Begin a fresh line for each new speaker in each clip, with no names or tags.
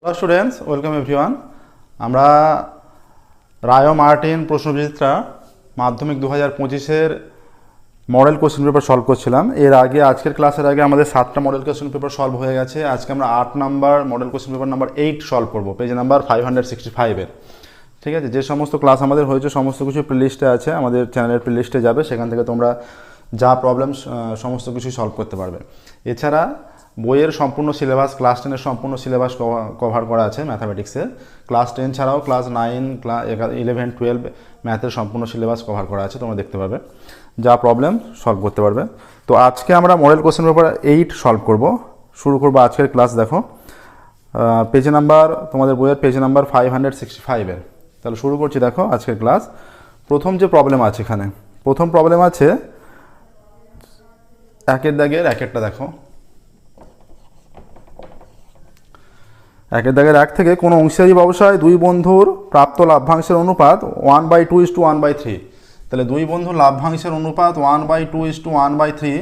Hello students, welcome everyone. আমরা রায় Martin প্রশ্নবিচিত্রা মাধ্যমিক 2025-এর model question paper solve করছিলাম। আজকের ক্লাসের আগে আমাদের 7টা মডেল কোশ্চেন পেপার সলভ হয়ে গেছে। আজকে আমরা 8 number model question paper number 8 solve করবো, পেজ নাম্বার 565-এর। ঠিক আছে, যে সমস্ত ক্লাস আমাদের হয়েছে সমস্ত কিছু প্লেলিস্টে আছে, আমাদের চ্যানেলের প্লেলিস্টে যাবে, সেখান থেকে তোমরা যা প্রবলেম সমস্ত কিছুই সলভ করতে পারবে। এছাড়া বইয়ের সম্পূর্ণ সিলেবাস, ক্লাস 10-এর সম্পূর্ণ সিলেবাস কভার করা আছে ম্যাথামেটিক্সের। ক্লাস 10 ছাড়াও ক্লাস 9, 11, 12 ম্যাথের সম্পূর্ণ সিলেবাস কভার করা আছে, তোমরা দেখতে পাবে, যা প্রবলেম সলভ করতে পারবে। তো আজকে আমরা মডেল কোশ্চেন পেপার 8 সলভ করব। শুরু করবো আজকের ক্লাস। দেখো পেজ নাম্বার, তোমাদের বইয়ের পেজ নাম্বার 565-এর। তাহলে শুরু করছি। দেখো আজকের ক্লাস। প্রথম যে প্রবলেম আছে, এখানে প্রথম প্রবলেম আছে একের দাগের একেরটা। দেখো একের দাগের এক থেকে কোনো অংশীদারি ব্যবসায় দুই বন্ধুর প্রাপ্ত লাভ্যাংশের অনুপাত 1/2:1/3। তাহলে দুই বন্ধুর লাভ্যাংশের অনুপাত 1/2:1/3,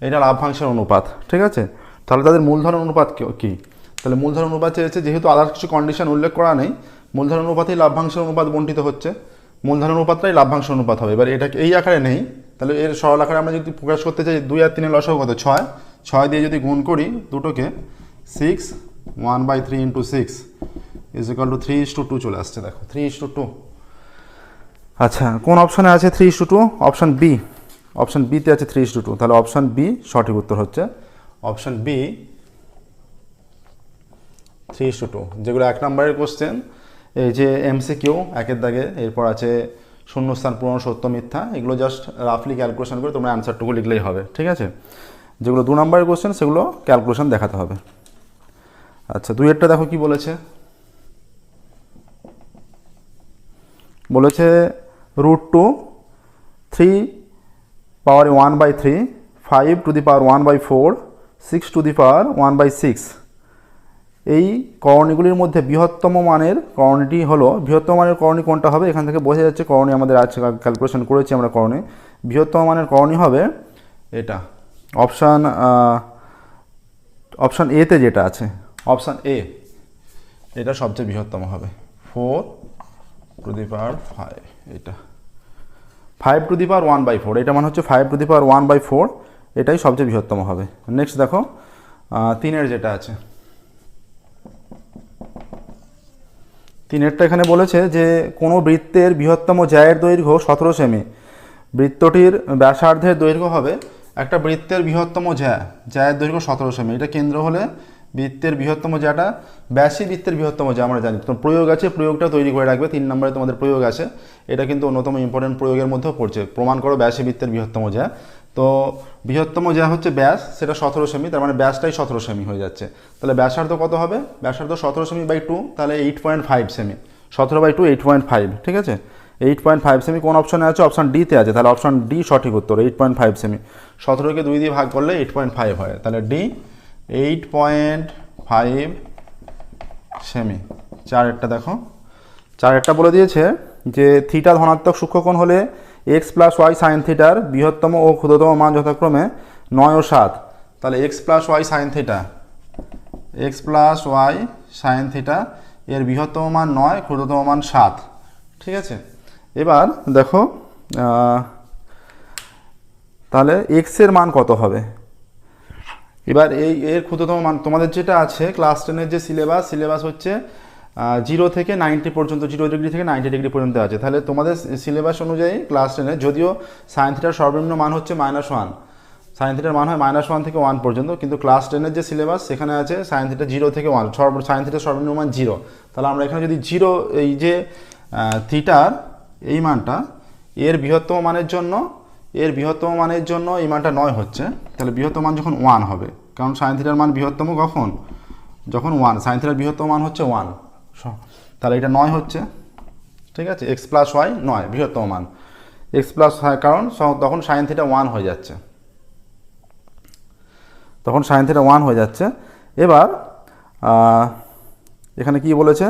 এটা লাভ্যাংশের অনুপাত। ঠিক আছে, তাহলে তাদের মূলধনের অনুপাত কী? তাহলে মূলধন অনুপাত চেয়েছে, যেহেতু আলাদা কিছু কন্ডিশন উল্লেখ করা নেই, মূলধন অনুপাতেই লাভ্যাংশের অনুপাত বণ্টিত হচ্ছে, মূলধন অনুপাতটাই লাভ্যাংশের অনুপাত হবে। এবার এটাকে এই আকারে নেই, তাহলে এর সরল আকারে আমরা যদি প্রকাশ করতে চাই, 2 আর 3-এর লসাগু কত? 6 দিয়ে যদি গুণ করি দুটোকে, 6 1/3 × 6 = 3:2 চলে আসছে। দেখো 3:2। আচ্ছা, কোন অপশানে আছে 3:2? Option B. অপশান বিতে আছে 3:2। তাহলে অপশান বি সঠিক উত্তর হচ্ছে। অপশান বি 3:2, যেগুলো 1 নম্বরের কোশ্চেন। এই যে এমসিকিউ একের দাগে, এরপর আছে শূন্যস্থান পূরণ, সত্য মিথ্যা, এগুলো জাস্ট রাফলি ক্যালকুলেশন করে তোমরা অ্যান্সারটুকু লিখলেই হবে। ঠিক আছে, যেগুলো 2 নম্বরের কোশ্চেন সেগুলো ক্যালকুলেশন দেখাতে হবে। আচ্ছা, 2-এরটা দেখো কি বলেছে। বলেছে √2 3^1/3 5^1/4 6^1/6। এই করণীগুলির মধ্যে বৃহত্তম মানের করণীটি হলো, বৃহত্তম মানের করণী কোনটা হবে? এখান থেকে বোঝা যাচ্ছে করণী আমাদের আজকে ক্যালকুলেশন করেছি আমরা। করণী, বৃহত্তম মানের করণী হবে এটা, অপশান এতে যেটা আছে, অপশান এ, এটা সবচেয়ে বৃহত্তম হবে। 4^5, এটা 5^1/4, এটা মানে হচ্ছে 5^1/4, এটাই সবচেয়ে বৃহত্তম হবে। নেক্সট দেখো 3-এর যেটা আছে, 3-এরটা এখানে বলেছে যে কোনো বৃত্তের বৃহত্তম জ্যায়ের দৈর্ঘ্য 17 সেমি, বৃত্তটির ব্যাসার্ধের দৈর্ঘ্য হবে, একটা বৃত্তের বৃহত্তম জ্যায়ের দৈর্ঘ্য 17 সেমি, এটা কেন্দ্র হলে বৃত্তের বৃহত্তম জ্যাটা ব্যাসী বৃত্তের বৃহত্তম জ্যা আমরা জানি। তো প্রয়োগ আছে, প্রয়োগটা তৈরি করে রাখবে। 3 নম্বরে তোমাদের প্রয়োগ আছে, এটা কিন্তু অন্যতম ইম্পর্টেন্ট প্রয়োগের মধ্যেও পড়ছে। প্রমাণ করো ব্যাসী বৃত্তের বৃহত্তম জ্যা। তো বৃহত্তম জ্যা হচ্ছে ব্যাস, সেটা 17 সেমি, তার মানে ব্যাসটাই 17 সেমি হয়ে যাচ্ছে। তাহলে ব্যাসার্ধ কত হবে? ব্যাসার্ধ 17 সেমি/2, তাহলে 8.5 সেমি। 17/2 8.5। ঠিক আছে, 8.5 সেমি কোন অপশানে আছে? অপশান ডিতে আছে। তাহলে অপশান ডি সঠিক উত্তর, 8.5 সেমি। 17কে 2 দিয়ে ভাগ করলে 8.5 হয়, তাহলে ডি 8.5 সেমি। 4-এরটা দেখো, 4-এরটা বলে দিয়েছে যে থিটা ধনাত্মক সূক্ষ্মকোণ হলে x + y sin থিটার বৃহত্তম ও ক্ষুদ্রতম মান যথাক্রমে 9 ও 7। তাহলে x + y sin থিটা, এর বৃহত্তম মান 9, ক্ষুদ্রতম মান 7। ঠিক আছে, এবার দেখো তাহলে x এর মান কত হবে? এবার এর ক্ষুদ্রতম মান তোমাদের যেটা আছে ক্লাস 10-এর যে সিলেবাস হচ্ছে 0 থেকে 90 পর্যন্ত, 0 ডিগ্রি থেকে 90 ডিগ্রি পর্যন্ত আছে। তাহলে তোমাদের সিলেবাস অনুযায়ী ক্লাস 10-এ যদিও সাইন থিটার সর্বনিম্ন মান হচ্ছে -1, সাইন থিটার মান হয় -1 থেকে 1 পর্যন্ত, কিন্তু ক্লাস 10-এর যে সিলেবাস সেখানে আছে সাইন থিটা 0 থেকে 1, সাইন থিটার সর্বনিম্ন মান 0। তাহলে আমরা এখানে যদি 0, এই যে থিটার এই মানটা এর বৃহত্তম মানের জন্য এই মানটা 9 হচ্ছে, তাহলে বৃহত্তম মান যখন 1 হবে, কারণ সাইন থিটার মান বৃহত্তম কখন? যখন 1, সাইন থিটার বৃহত্তম মান হচ্ছে 1, তাহলে এটা 9 হচ্ছে। ঠিক আছে, x + y 9 বৃহত্তম মান, x + y, কারণ তখন সাইন থিটা 1 হয়ে যাচ্ছে, এবার এখানে কি বলেছে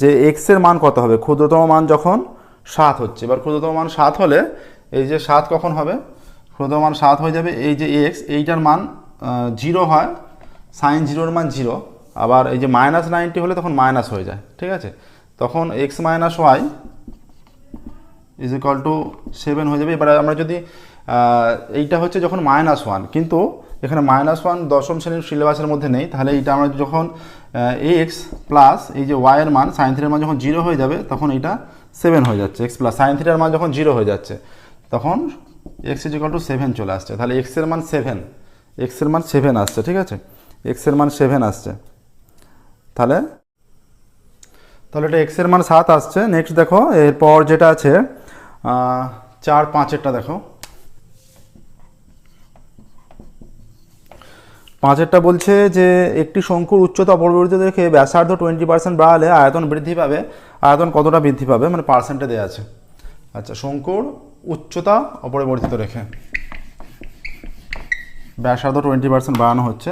যে x এর মান কত হবে? ক্ষুদ্রতম মান যখন 7 হচ্ছে। এবার ক্ষুদ্রতম মান 7 হলে এই যে 7 কখন হবে? ক্ষুদ্রতম মান 7 হয়ে যাবে, এই যে x, এইটার মান 0 হয়, সাইন 0-এর মান 0, আবার এই যে -90 হলে তখন মাইনাস হয়ে যায়, ঠিক আছে। তখন x minus y is equal to 7 হয়ে যাবে। এবার আমরা যদি এইটা হচ্ছে যখন -1, কিন্তু এখানে -1 দশম শ্রেণীর সিলেবাসের মধ্যে নেই, তাহলে এইটা আমরা যখন এক্স প্লাস এই যে ওয়াই এর মান সাইন থিটার মান যখন 0 হয়ে যাবে তখন এইটা 7 হয়ে যাচ্ছে। এক্স প্লাস সাইন থিটার মান যখন 0 হয়ে যাচ্ছে তখন এক্স ইজ ইকুয়াল টু 7 চলে আসছে। তাহলে এক্স এর মান 7, এক্স এর মান 7 আসছে, ঠিক আছে। এক্স এর মান 7 আসছে, তাহলে এটা এক্স এর মান 7 আসছে। নেক্সট দেখো এরপর যেটা আছে 4, 5এরটা দেখো। 5এরটা বলছে যে একটি শঙ্কুর উচ্চতা অপরিবর্তিত রেখে ব্যাসার্ধ 20% বাড়ালে আয়তন বৃদ্ধি পাবে। আয়তন কতটা বৃদ্ধি পাবে, মানে পার্সেন্টে দেওয়া আছে। আচ্ছা, শঙ্কুর উচ্চতা অপরিবর্তিত রেখে ব্যাসার্ধ 20% বাড়ানো হচ্ছে।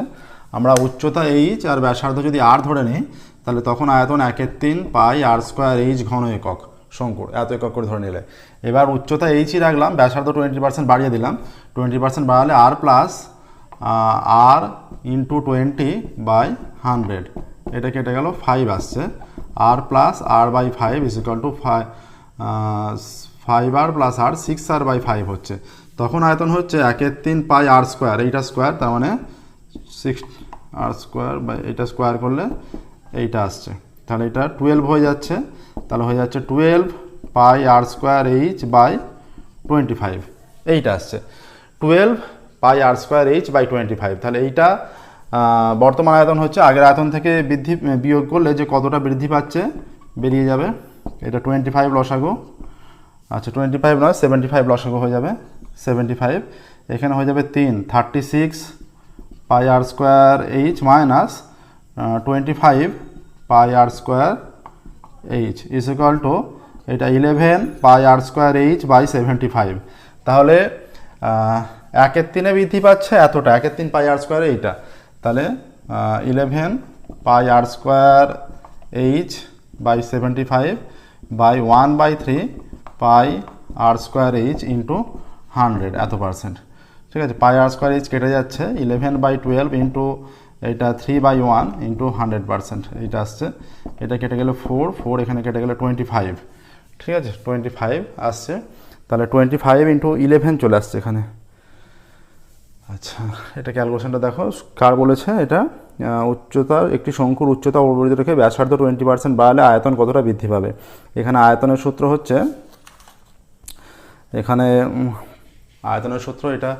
আমরা উচ্চতা এইচ আর ব্যাসার্ধ যদি আর ধরে নিই তাহলে তখন আয়তন 1/3 পাই আর স্কোয়ার এইচ ঘন একক শঙ্কুর, এত একক করে ধরে নিলে। এবার উচ্চতা এইচই রাখলাম, ব্যাসার্ধ 20% বাড়িয়ে দিলাম। 20% বাড়ালে আর প্লাস আর ইন্টু 20/100, এটা কেটে গেল 5 আসছে। R plus R by 5 is equal to 5 R plus R 6r/5 হচ্ছে। তখন আয়তন হচ্ছে 1/3 পাই আর স্কোয়ার, এইটা স্কোয়ার, তার মানে 6 আর স্কোয়ার বাই এটা স্কোয়ার করলে এইটা আসছে। তাহলে এটা 12 হয়ে যাচ্ছে। তাহলে হয়ে যাচ্ছে 12 pi R square H by 25, এইটা আসছে 12 pi R square H by 25। তাহলে এইটা বর্তমান আয়তন হচ্ছে। আগের আয়তন থেকে বৃদ্ধি বিয়োগ করলে যে কতটা বৃদ্ধি পাচ্ছে বেরিয়ে যাবে। এটা 25 লসাগু, আচ্ছা 25 নয় 75 লসাগু হয়ে যাবে। 75 এখানে হয়ে যাবে 36 pi R square H minus 25 pi R square H is equal to এটা 11 pi R square H by 75। তাহলে 1/3 বৃদ্ধি পাচ্ছে এতটা, 1/3 পাই আর স্কোয়ার এইটা। তাহলে 11 pi R square H by 75 by 1/3 pi R square H into 100, এত পার্সেন্ট, ঠিক আছে। পাই আর স্কোয়ার এইচ কেটে যাচ্ছে, 11/12 ইন্টু এটা 3/1 ইন্টু 100%, এইটা আসছে। এটা কেটে গেলে 4 এখানে কেটে গেলে 25, ঠিক আছে। 25 আসছে, তাহলে 25 ইন্টু 11 চলে আসছে এখানে। আচ্ছা, এটা ক্যালকুলেশনটা দেখো কার বলেছে। এটা উচ্চতা, একটি শঙ্কুর উচ্চতা অপরিবর্তিত রেখে ব্যাসার্ধ 20% বাড়ালে আয়তন কতটা বৃদ্ধি পাবে। এখানে আয়তনের সূত্র হচ্ছে, এখানে আয়তনের সূত্র এটা,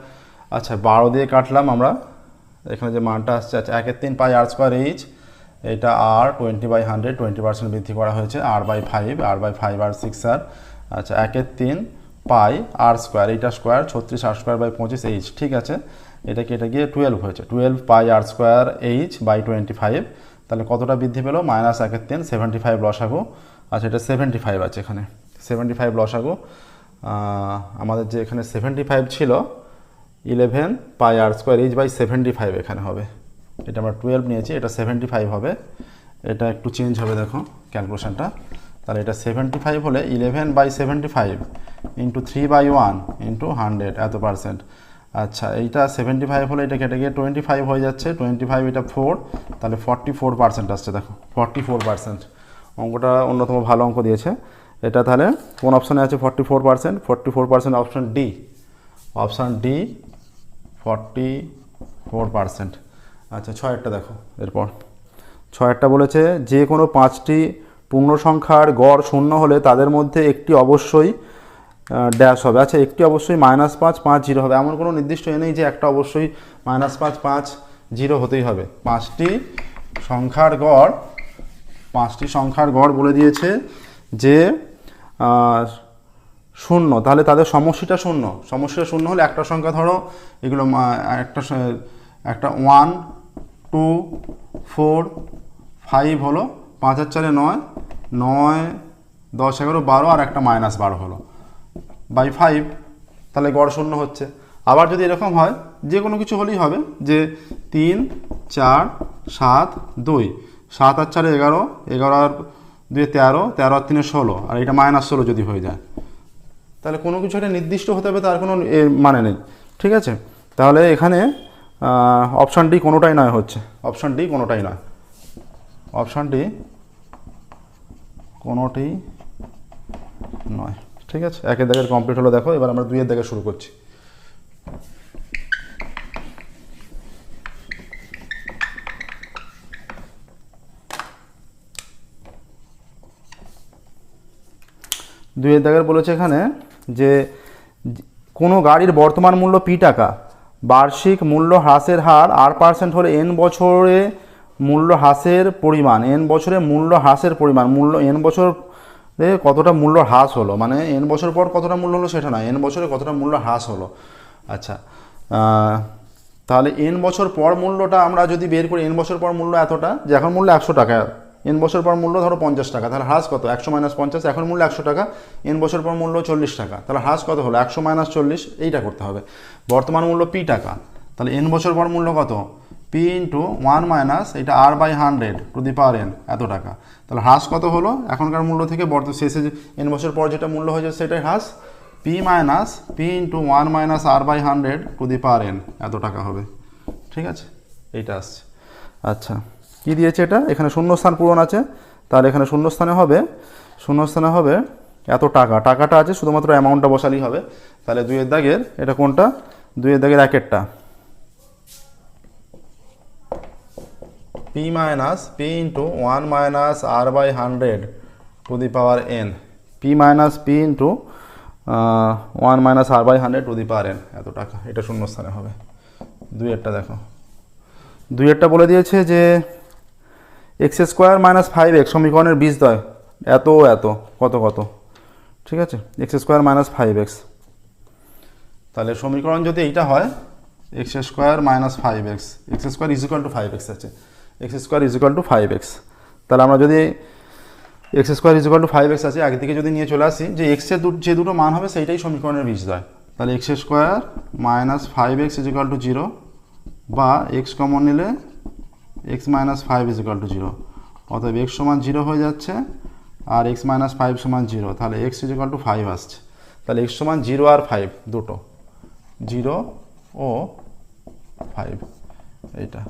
আচ্ছা 12 দিয়ে কাটলাম আমরা, এখানে যে মানটা আসছে, আচ্ছা 1/3 পাই আর স্কোয়ার এইচ, এটা আর 20/100 20% বৃদ্ধি করা হয়েছে, r/5 r/5 আর 6r। আচ্ছা 1/3 পাই আর স্কোয়ার, এইটা স্কোয়ার 36 আর স্কোয়ার বাই 25 এইচ, ঠিক আছে। এটা কেটে গিয়ে 12 হয়েছে, 12 pi R square H by 25। তাহলে কতটা বৃদ্ধি পেলো, -1/3 75 লসাগু। আচ্ছা এটা 75 আছে এখানে, 75 লসাগু। আমাদের যে এখানে 75 ছিল, 11 pi R square H by 75 এখানে হবে। এটা আমরা 12 নিয়েছি, এটা 75 হবে। এটা একটু চেঞ্জ হবে দেখো ক্যালকুলেশনটা। তাহলে এটা 75 হলে 11/75 ইন্টু 3/1 ইন্টু 100, এত পার্সেন্ট। আচ্ছা এইটা 75 হলে এটা কেটে গিয়ে 25 হয়ে যাচ্ছে, 25 এটা 4, তাহলে 44% আসছে দেখো, 44%। অঙ্কটা অন্যতম ভালো অঙ্ক দিয়েছে এটা। তাহলে কোন অপশানে আছে 44%? 44% অপশান ডি, অপশান ডি 44%। আচ্ছা 6এরটা দেখো। এরপর 6এরটা বলেছে যে কোনো 5টি পূর্ণ সংখ্যার গড় শূন্য হলে তাদের মধ্যে একটি অবশ্যই ড্যাশ হবে। আচ্ছা একটি অবশ্যই -5 5 0 হবে, এমন কোনো নির্দিষ্ট নেই যে একটা অবশ্যই -5 5 0 হতেই হবে। 5টি সংখ্যার গড় বলে দিয়েছে যে শূন্য, তাহলে তাদের সমষ্টিটা শূন্য। সমষ্টিটা শূন্য হলে একটা সংখ্যা ধরো, এগুলো একটা 1 2 4 5 হলো, 5 আর 4 9 9 10 11 12 আর একটা -12 হলো বাই 5, তাহলে গড় শূন্য হচ্ছে। আবার যদি এরকম হয়, যে কোনো কিছু হলেই হবে, যে 3 4 7 2, 7 আর 4 11 11 আর 2 13 13 আর 3 16, আর এটা -16 যদি হয়ে যায়, তাহলে কোনো কিছু একটা নির্দিষ্ট হতে হবে, তার কোনো মানে নেই, ঠিক আছে। তাহলে এখানে অপশান ডি কোনোটাই নয় হচ্ছে, অপশান ডি কোনোটাই নয়। অপশানটি কোনোটি নয়। ঠিক আছে, একের দাগের কমপ্লিট হলো। দেখো এবার আমরা দুইয়ের দাগে শুরু করছি। দুইয়ের দাগের বলেছে এখানে যে কোনো গাড়ির বর্তমান মূল্য পি টাকা, বার্ষিক মূল্য হ্রাসের হার R% হলে এন বছরে মূল্য হ্রাসের পরিমাণ, এন বছরে মূল্য হ্রাসের পরিমাণ, মূল্য এন বছরে কতটা মূল্য হ্রাস হলো, মানে এন বছর পর কতটা মূল্য হলো সেটা না, এন বছরে কতটা মূল্য হ্রাস হলো। আচ্ছা, তাহলে এন বছর পর মূল্যটা আমরা যদি বের করি, এন বছর পর মূল্য এতটা, যে এখন মূল্য 100 টাকা, এন বছর পর মূল্য ধরো 50 টাকা, তাহলে হ্রাস কত? 100 - 50, এখন মূল্য 100 টাকা, এন বছর পর মূল্য 40 টাকা, তাহলে হ্রাস কত হলো? 100 - 40, এইটা করতে হবে। বর্তমান মূল্য পি টাকা, তাহলে এন বছর পর মূল্য কত? পি ইন্টু 1 - এটা R/100 এত টাকা, তাহলে হ্রাস কত হলো? এখনকার মূল্য থেকে শেষে এন বছর পর যেটা মূল্য হয়েছে সেটাই হ্রাস, পি ইন্টু 1 - R/100 এত টাকা হবে। ঠিক আছে, এইটা আসছে। আচ্ছা, কি দিয়েছে এটা? এখানে শূন্যস্থান পূরণ আছে, তাহলে এখানে শূন্যস্থানে হবে এত টাকা, টাকাটা আছে, শুধুমাত্র অ্যামাউন্টটা বসালেই হবে। তাহলে দুইয়ের দাগের এটা কোনটা? দুইয়ের দাগের একেরটা, P into 1 - R/100 P into 1 - R/100 এত টাকা, এটা শূন্যস্থানে হবে। দুইয়েরটা দেখো, দুইয়েরটা বলে দিয়েছে যে x² - 5x সমীকরণের বীজদ্বয় এত কত কত। ঠিক আছে, x² - 5x, তাহলে সমীকরণ যদি এইটা হয় x² - 5x, x² = 5x আছে, x² = 5x, তাহলে আমরা যদি x² = 5x আছে, একদিকে যদি নিয়ে চলে আসি যে x এর যে দুটো মান হবে সেইটাই সমীকরণের বীজদ্বয়, তাহলে x² - 5x = 0, বা x কমন নিলে x - 5 = 0, অতএব x = 0 হয়ে যাচ্ছে আর x - 5 = 0, তাহলে x = 5 আসছে। তাহলে x = 0 আর 5 দুটো, 0 ও 5, এইটা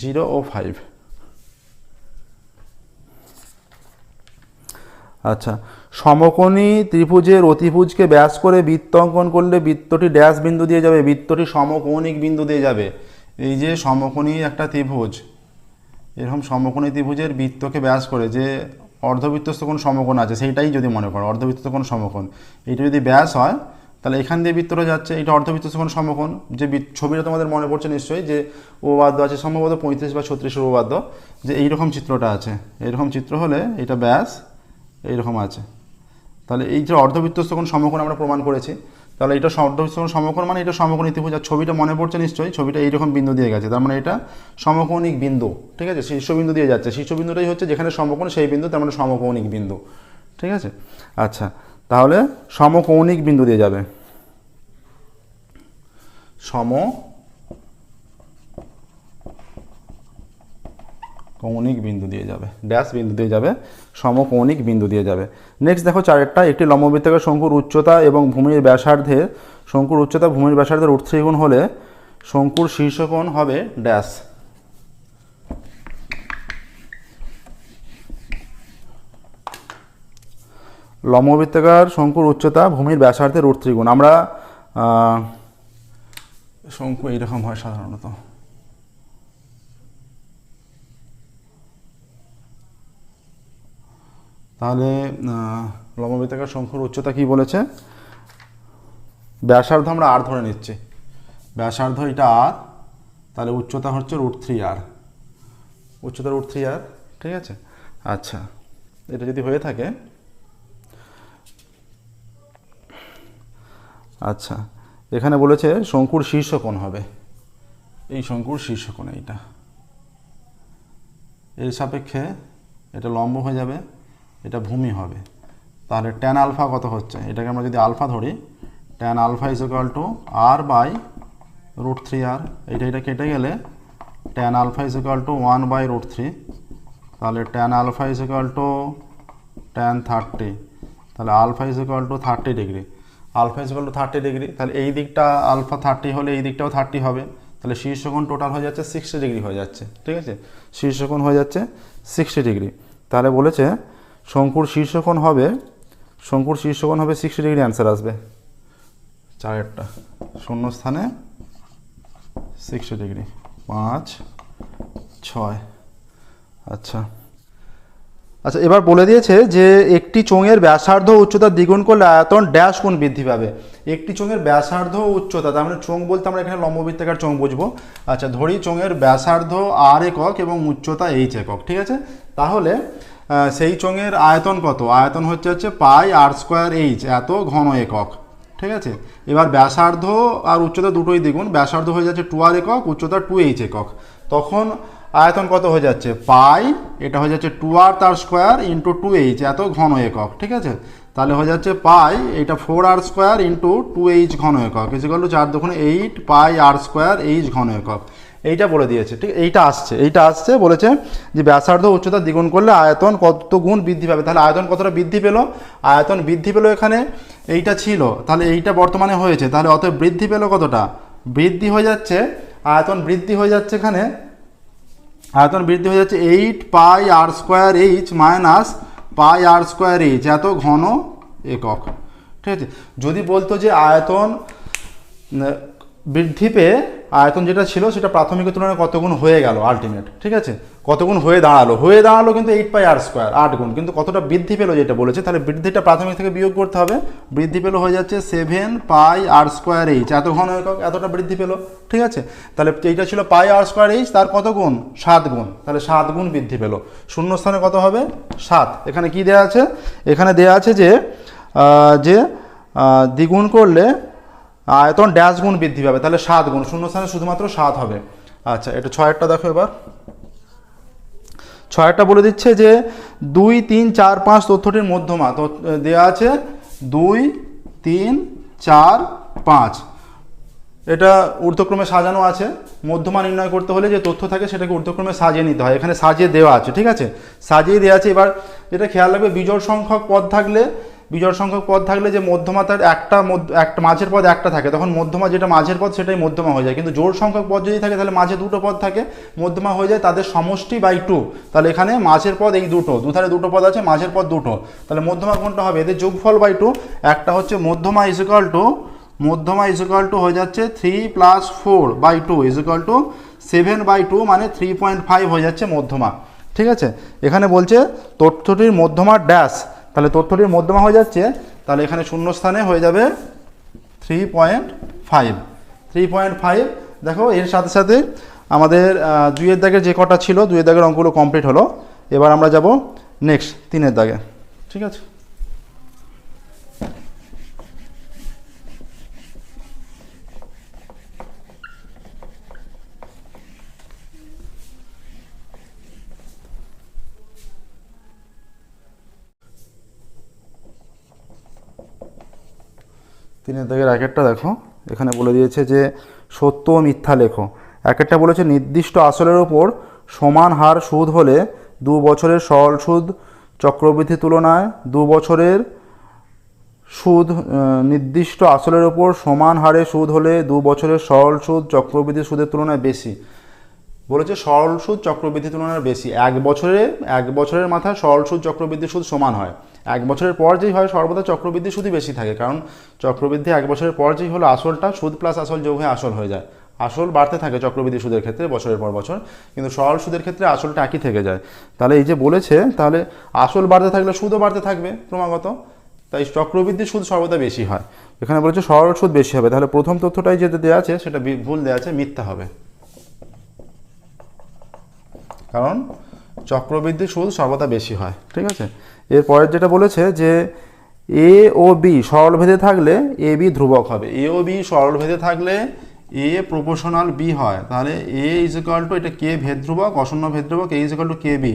0 ও 5। আচ্ছা, সমকোণী ত্রিভুজের অতিভুজকে ব্যাস করে বৃত্ত অঙ্কন করলে বৃত্তটি ড্যাশ বিন্দু দিয়ে যাবে, বৃত্তটি সমকৌণিক বিন্দু দিয়ে যাবে। এই যে সমকোণী একটা ত্রিভুজ, এরকম সমকোণী ত্রিভুজের বৃত্তকে ব্যাস করে যে অর্ধবৃত্তস্থ কোণ সমকোণ আছে সেইটাই যদি মনে করো অর্ধবৃত্তস্থ কোণ সমকোণ, এইটা যদি ব্যাস হয় তাহলে এখান দিয়ে বৃত্তটা যাচ্ছে, এটা অর্ধবৃত্তস্থ কোণ সমকোণ। যে ছবিটা তোমাদের মনে পড়ছে নিশ্চয়ই, যে উপপাদ্য আছে সম্ভবত 35 বা 36 উপপাদ্য, যে এইরকম চিত্রটা আছে, এইরকম চিত্র হলে এটা ব্যাস এইরকম আছে, তাহলে এই যে অর্ধবৃত্তস্থ কোণ সমকোণ আমরা প্রমাণ করেছি, তাহলে এটা অর্ধবৃত্তস্থ কোণ সমকোণ মানে এটা সমকোণী ত্রিভুজ। আর ছবিটা মনে পড়ছে নিশ্চয়ই, ছবিটা এইরকম বিন্দু দিয়ে গেছে, তার মানে এটা সমকৌণিক বিন্দু। ঠিক আছে, শীর্ষবিন্দু দিয়ে যাচ্ছে, শীর্ষবিন্দুটাই হচ্ছে যেখানে সমকোণ সেই বিন্দু, তার মানে সমকৌণিক বিন্দু। ঠিক আছে, আচ্ছা, তাহলে সমকৌণিক বিন্দু দিয়ে যাবে, কৌণিক বিন্দু দিয়ে যাবে, ড্যাশ বিন্দু দিয়ে যাবে, সমকৌণিক বিন্দু দিয়ে যাবে। নেক্সট দেখো চারেরটা, একটি লম্ববৃত্তাকার শঙ্কুর উচ্চতা এবং ভূমির ব্যাসার্ধের ভূমির ব্যাসার্ধের √3 গুণ হলে শঙ্কুর শীর্ষকোণ হবে ড্যাশ। লম্ববৃত্তাকার শঙ্কুর উচ্চতা ভূমির ব্যাসার্ধের √3 গুণ। আমরা শঙ্কু এইরকম হয় সাধারণত, তাহলে লম্ববৃত্তাকার শঙ্কুর উচ্চতা কি বলেছে? ব্যাসার্ধ আমরা আর ধরে নিচ্ছি, ব্যাসার্ধ এটা আর, তাহলে উচ্চতা হচ্ছে √3r, উচ্চতা √3r। ঠিক আছে, আচ্ছা, এটা যদি হয়ে থাকে, আচ্ছা, এখানে বলেছে শঙ্কুর শীর্ষকোণ হবে, এই শঙ্কুর শীর্ষকোণ এইটা, এর সাপেক্ষে এটা লম্ব হয়ে যাবে, এটা ভূমি হবে, তাহলে tan আলফা কত হচ্ছে? এটাকে আমরা যদি আলফা ধরি, tan আলফা = r/√3r, এটা কেটে গেলে tan আলফা = 1/√3, তাহলে tan আলফা tan 30, তাহলে আলফা = 30 ডিগ্রি, আলফা = 30 ডিগ্রি, তাহলে এই দিকটা আলফা 30 হলে এই দিকটাও 30 হবে, তাহলে শীর্ষকোণ টোটাল হয়ে যাচ্ছে 60 ডিগ্রি হয়ে যাচ্ছে, ঠিক আছে, শীর্ষকোণ হয়ে যাচ্ছে 60 ডিগ্রি। তাহলে বলেছে শঙ্কুর শীর্ষকোণ হবে 60 ডিগ্রি, অ্যান্সার আসবে 4টা শূন্য স্থানে 60 ডিগ্রি, 5 6। আচ্ছা, এবার বলে দিয়েছে যে একটি চোঙের ব্যাসার্ধ উচ্চতা দ্বিগুণ করলে আয়তন ড্যাশ গুণ বৃদ্ধি পাবে। একটি চোঙের ব্যাসার্ধ উচ্চতা, তার মানে চোঙ বলতে আমরা এখানে লম্ববৃত্তাকার চোঙ বুঝবো। আচ্ছা, ধরি চোঙের ব্যাসার্ধ r একক এবং উচ্চতা h একক, ঠিক আছে। তাহলে সেই চোঙের আয়তন কত? আয়তন হচ্ছে পাই r স্কোয়ার h, এত ঘন একক, ঠিক আছে। এবার ব্যাসার্ধ আর উচ্চতা দুটোই দ্বিগুণ, ব্যাসার্ধ হয়ে যাচ্ছে 2r একক, উচ্চতা 2h একক, তখন আয়তন কত হয়ে যাচ্ছে? পাই, এটা হয়ে যাচ্ছে 2r তার স্কোয়ার ইন্টু 2h, এত ঘন একক, ঠিক আছে। তাহলে হয়ে যাচ্ছে পাই, এটা 4r স্কোয়ার ইন্টু 2h ঘন একক, ইজিক্যাল টু 4 দুগুণে 8 পাই r স্কোয়ার h ঘন একক। এইটা বলে দিয়েছে, ঠিক, এইটা আসছে বলেছে যে ব্যাসার্ধ উচ্চতা দ্বিগুণ করলে আয়তন কত গুণ বৃদ্ধি পাবে। তাহলে আয়তন কতটা বৃদ্ধি পেল? আয়তন বৃদ্ধি পেল, এখানে এইটা ছিল, তাহলে এইটা বর্তমানে হয়েছে, তাহলে অতএব বৃদ্ধি পেল কতটা? বৃদ্ধি হয়ে যাচ্ছে, আয়তন বৃদ্ধি হয়ে যাচ্ছে, এখানে আয়তন বৃদ্ধি হয়ে যাচ্ছে 8 পাই r স্কোয়ার h মাইনাস পাই r স্কোয়ার h, এত ঘন একক, ঠিক আছে। যদি বলতো যে আয়তন বৃদ্ধি পেয়ে আয়তন যেটা ছিল সেটা প্রাথমিকের তুলনায় কত গুণ হয়ে গেল আলটিমেট, ঠিক আছে, কত গুণ হয়ে দাঁড়ালো কিন্তু 8 পাই r স্কোয়ার, 8 গুণ, কিন্তু কতটা বৃদ্ধি পেলো যেটা বলেছে, তাহলে বৃদ্ধিটা প্রাথমিক থেকে বিয়োগ করতে হবে। বৃদ্ধি পেলো হয়ে যাচ্ছে 7 পাই r স্কোয়ার h, এত ঘন একক, এতটা বৃদ্ধি পেলো, ঠিক আছে। তাহলে এইটা ছিল পাই r স্কোয়ার h, তার কত গুণ? 7 গুণ, তাহলে 7 গুণ বৃদ্ধি পেলো। শূন্য স্থানে কত হবে? 7। এখানে কি দেওয়া আছে? এখানে দেওয়া আছে যে দ্বিগুণ করলে আয়তন ড্যাশ গুণ বৃদ্ধি পাবে, তাহলে 7 গুণ, শূন্য স্থানে শুধুমাত্র 7 হবে। আচ্ছা, এটা 6-টা দেখো। এবার 6-টা বলে দিচ্ছে যে 2 3 4 5 তথ্যটির মধ্যমা, তো দেওয়া আছে 2 3 4 5, এটা ঊর্ধ্বক্রমে সাজানো আছে। মধ্যমা নির্ণয় করতে হলে যে তথ্য থাকে সেটাকে ঊর্ধ্বক্রমে সাজিয়ে নিতে হয়, এখানে সাজিয়ে দেওয়া আছে, ঠিক আছে, সাজিয়ে দেওয়া আছে। এবার যেটা খেয়াল রাখবে, বিজোড় সংখ্যক পদ থাকলে যে মধ্যমাতার একটা মাঝের পদ একটা থাকে, তখন মধ্যমা যেটা মাঝের পদ সেটাই মধ্যমা হয়ে যায়। কিন্তু জোড় সংখ্যক পদ যদি থাকে তাহলে মাঝে দুটো পদ থাকে, মধ্যমা হয়ে যায় তাদের সমষ্টি বাই 2। তাহলে এখানে মাঝের পদ এই দুধারে দুটো পদ আছে, মাঝের পদ দুটো, তাহলে মধ্যমা কোনটা হবে? এদের যোগফল বাই 2। একটা হচ্ছে মধ্যমা ইজিক্যাল টু হয়ে যাচ্ছে 3 + 4 বাই 2 ইজিক্যাল টু 7 বাই 2, মানে 3.5 হয়ে যাচ্ছে মধ্যমা, ঠিক আছে। এখানে বলছে তথ্যটির মধ্যমা ড্যাশ, তাহলে তথ্যটির মধ্যমা হয়ে যাচ্ছে, তাহলে এখানে শূন্য স্থানে হয়ে যাবে 3.5। দেখো, এর সাথে সাথে আমাদের 2-এর দাগের যে কটা ছিল, 2-এর দাগের অঙ্কগুলো কমপ্লিট হলো। এবার আমরা যাব নেক্সট 3-এর দাগে, ঠিক আছে। তিনের দাগের এক একটা দেখো, এখানে বলে দিয়েছে যে সত্য ও মিথ্যা লেখো। এক একটা বলেছে নির্দিষ্ট আসলের ওপর সমান হার সুদ হলে 2 বছরের সরল সুদ চক্রবৃদ্ধি তুলনায় 2 বছরের সুদ, নির্দিষ্ট আসলের ওপর সমান হারে সুদ হলে 2 বছরের সরল সুদ চক্রবৃদ্ধি সুদের তুলনায় বেশি। বলেছে সরল সুদ চক্রবৃদ্ধি তুলনায় বেশি, এক বছরের মাথায় সরল সুদ চক্রবৃদ্ধি সুদ সমান হয়। 1 বছরের পর যেই হয় সর্বদা চক্রবৃদ্ধি সুদই বেশি থাকে, কারণ চক্রবৃদ্ধি 1 বছরের পর যেই হলো আসলটা, সুদ প্লাস আসল যোগ হয়ে আসল হয়ে যায়। আসল বাড়তে থাকে চক্রবৃদ্ধি সুদের ক্ষেত্রে বছরের পর বছর, কিন্তু সরল সুদের ক্ষেত্রে আসলটা একই থেকে যায়। তাহলে এই যে বলেছে, তাহলে আসল বাড়তে থাকলে সুদও বাড়তে থাকবে ক্রমাগত, তাই চক্রবৃদ্ধি সুদ সর্বদা বেশি হয়। এখানে বলেছে সরল সুদ বেশি হবে, তাহলে প্রথম তথ্যটাই যেটা দেওয়া আছে সেটা ভুল দেওয়া আছে, মিথ্যা হবে, কারণ চক্রবৃদ্ধি সুদ সর্বদা বেশি হয়, ঠিক আছে। এরপরের যেটা বলেছে যে এ ও বি সরলভেদে থাকলে এ বি ধ্রুবক হবে। এ ও বি সরলভেদে থাকলে এ প্রপোর্শনাল বি হয়, তাহলে এ ইজিক্যাল টু, এটা কে ভেদ ধ্রুবক, অশূন্য ভেদ ধ্রুবক, এ ইজিক্যাল টু কে বি,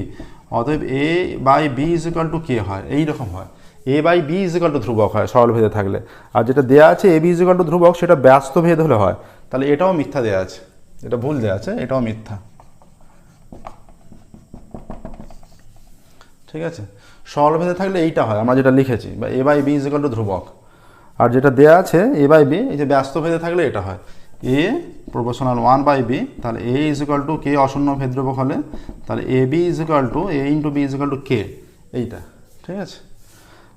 অতএব এ বাই বি ইজিক্যাল টু কে হয়, এইরকম হয়। এ বাই বি ইজিক্যাল টু ধ্রুবক হয় সরলভেদে থাকলে। আর যেটা দেওয়া আছে এ বি ইজিক্যাল টু ধ্রুবক, সেটা ব্যস্ত ভেদ হলে হয়, তাহলে এটাও মিথ্যা দেওয়া আছে, এটা ভুল দেওয়া আছে, এটাও মিথ্যা, ঠিক আছে। সরলভেদে থাকলে এইটা হয়, আমরা যেটা লিখেছি, বা এ বাই বি ইজিক্যাল টু ধ্রুবক। আর যেটা দেওয়া আছে এ বাই বি, এই যে ব্যস্ত ভেদে থাকলে এটা হয়, এ প্রপোর্শনাল 1/b, তাহলে A is equal to K অশূন্য ভেদ্রবক হলে তাহলে A B is equal to A into B is equal to K, এইটা ঠিক আছে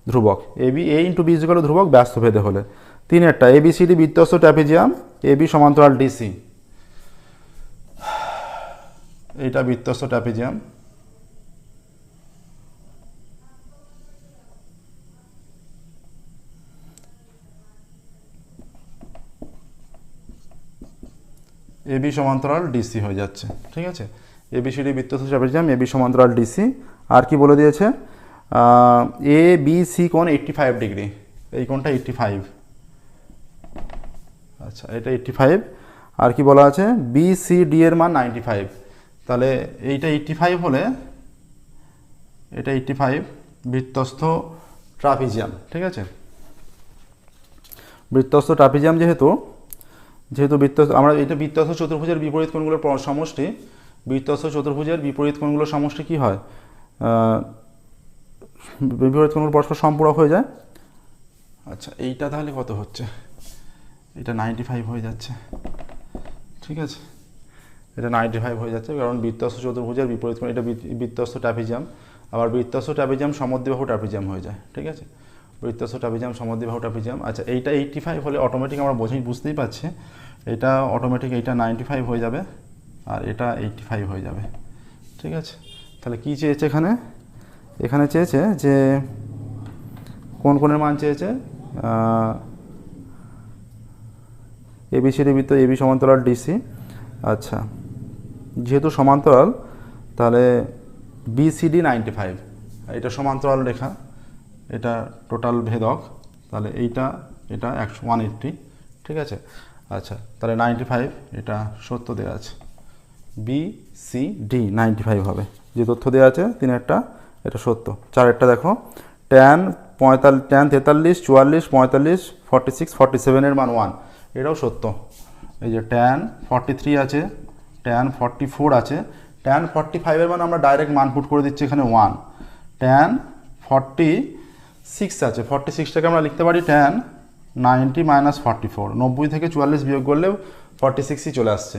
ধ্রুবক। A into B is equal to ধ্রুবক ব্যস্ত ভেদে হলে। তিনেরটা ABCD বৃত্তস্থ ট্র্যাপিজিয়াম, AB সমান্তরাল DC, এইটা বৃত্তস্থ ট্র্যাপিজিয়াম, AB সমান্তরাল DC হয়ে যাচ্ছে ঠিক আছে। ABCD বৃত্তস্থ ট্র্যাপিজিয়াম, AB সমান্তরাল DC। আর কি বলে দিয়েছে, ABC কোণ 85 ডিগ্রি, এই কোণটা 85, আচ্ছা এটা 85। আর কি বলা আছে, BCD এর মান 95, তাহলে এইটা 85 হলে এটা 85 বৃত্তস্থ ট্রাপিজিয়াম ঠিক আছে। বৃত্তস্থ ট্রাপিজিয়াম যেহেতু বৃত্তস্থ, আমরা এটা বৃত্তস্থ চতুর্ভুজের বিপরীত কোণগুলোর সমষ্টি, বৃত্তস্থ চতুর্ভুজের বিপরীত কোণগুলোর সমষ্টি কি হয়, বিপরীত কোণগুলো পরস্পর সম্পূরক হয়ে যায়। আচ্ছা এইটা তাহলে কত হচ্ছে, এটা 95 হয়ে যাচ্ছে ঠিক আছে, এটা 95 হয়ে যাচ্ছে, কারণ বৃত্তস্থ চতুর্ভুজের বিপরীত কোণ, এটা বৃত্তস্থ ট্র্যাপিজিয়াম, আবার বৃত্তস্থ ট্র্যাপিজিয়াম সমদ্বিবাহু ট্র্যাপিজিয়াম হয়ে যায় ঠিক আছে, বৃত্তস্থ ট্র্যাপিজিয়াম সমদ্বিবাহু ট্র্যাপিজিয়াম। আচ্ছা এইটা 85 হলে অটোমেটিক আমরা বুঝতেই পারছি, এটা অটোমেটিক এইটা 95 হয়ে যাবে আর এটা 85 হয়ে যাবে ঠিক আছে। তাহলে কি চেয়েছে এখানে চেয়েছে যে কোন কোণের মান চেয়েছে, ABCD বৃত্ত, AB সমান্তরাল DC। আচ্ছা যেহেতু সমান্তরাল তাহলে BCD 95, এটা সমান্তরাল রেখা, এটা টোটাল ভেদক, তাহলে এটা 180 ঠিক আছে। আচ্ছা তাহলে 95, এটা সত্য দেওয়া আছে, BCD 95 হবে, যে তথ্য দেওয়া আছে তিনেরটা এটা সত্য। চারেরটা দেখো, tan 43, 44, 45, 46, 47 এর মান 1, এটাও সত্য। এই যে tan 43 আছে, tan 44 আছে, tan 45 এর মান আমরা ডাইরেক্ট মান পুট করে দিচ্ছি এখানে 1, tan 46 আছে, 46টাকে আমরা লিখতে পারি tan 90 মাইনাস 44, 90 থেকে 44 বিয়োগ করলেও 46ই চলে আসছে।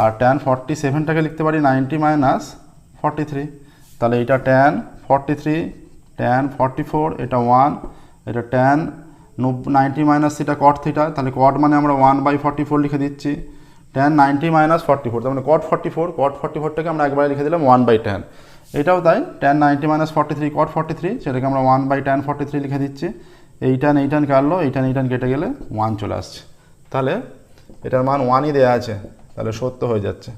আর tan 47টাকে লিখতে পারি 90 মাইনাস 43, তাহলে এটা tan 43, tan 44, এটা 1, এটা tan 90 minus theta cot theta, তাহলে cot মানে আমরা 1/44 লিখে দিচ্ছি, tan 90 মাইনাস 44, তার মানে cot 44টাকে আমরা একবারে লিখে দিলাম 1/tan। এটাও তাই, tan 90 মাইনাস 43 cot 43, সেটাকে আমরা 1/tan 43 লিখে দিচ্ছি। এই tan কাটলো, এই tan কেটে গেলে 1 চলে আসছে, তাহলে এটার মান 1ই দেওয়া আছে, তাহলে সত্য হয়ে যাচ্ছে।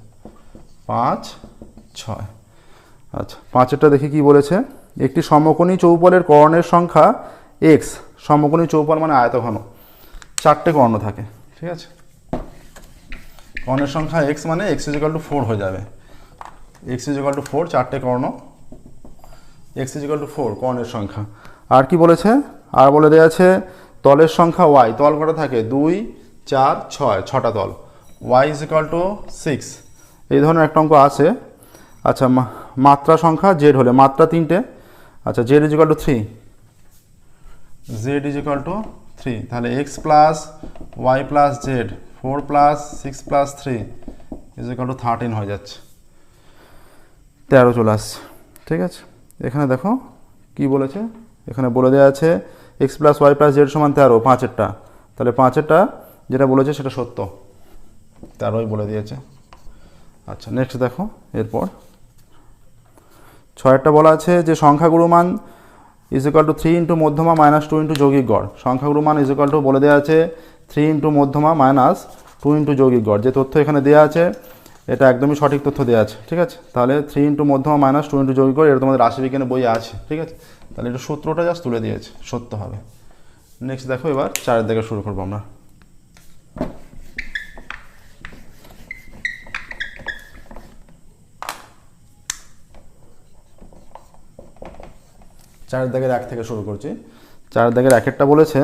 5, 6। আচ্ছা 5এরটা দেখি কি বলেছে, একটি সমকোণী চৌপলের কর্ণের সংখ্যা x, সমকোণী চৌপল মানে আয়তঘন, 4টে কর্ণ থাকে ঠিক আছে, কর্ণের সংখ্যা x মানে x = 4 হয়ে যাবে, x = 4, 4টে কর্ণ, x = 4 কর্ণের সংখ্যা। আর কি বলেছে, আর বলে দেওয়া আছে তলের সংখ্যা y, তল কটা থাকে 2, 4, 6, 6টা তল, y = 6, এই ধরনের একটা অঙ্ক আছে। আচ্ছা মাত্রা সংখ্যা z হলে, মাত্রা 3টে, আচ্ছা z = 3, z = 3, তাহলে x plus y plus z, 4 plus 6 plus 3 = 13 হয়ে যাচ্ছে, 13 চলে আসছে ঠিক আছে। এখানে দেখো কি বলেছে, এখানে বলে দেওয়া আছে x plus y plus z সমান 13, 5এরটা, তাহলে 5এরটা যেটা বলেছে সেটা সত্য, 13ই বলে দিয়েছে। আচ্ছা নেক্সট দেখো, এরপর 6এরটা বলা আছে যে সংখ্যাগুরু মান = 3 ইন্টু মধ্যমা মাইনাস 2 ইন্টু যৌগিক গড়, সংখ্যাগুরু মান বলে দেওয়া আছে 3 ইন্টু মধ্যমা মাইনাস 2 ইন্টু যৌগিক গড়, যে তথ্য এখানে দেওয়া আছে এটা একদমই সঠিক তথ্য দেওয়া আছে ঠিক আছে। তাহলে 3 ইন্টু মধ্যমা মাইনাস 2 ইন্টু যৌগিক গড়, এটা তোমাদের রাশিবিজ্ঞানের বইয়ে আছে ঠিক আছে, তাহলে এটা সূত্রটা জাস্ট তুলে দিয়েছে, সত্য হবে। নেক্সট দেখো, এবার 4এর দিকে শুরু করবো আমরা। চারের দাগের 1 থেকে শুরু করছি। চারের দাগের 1এরটা বলেছে,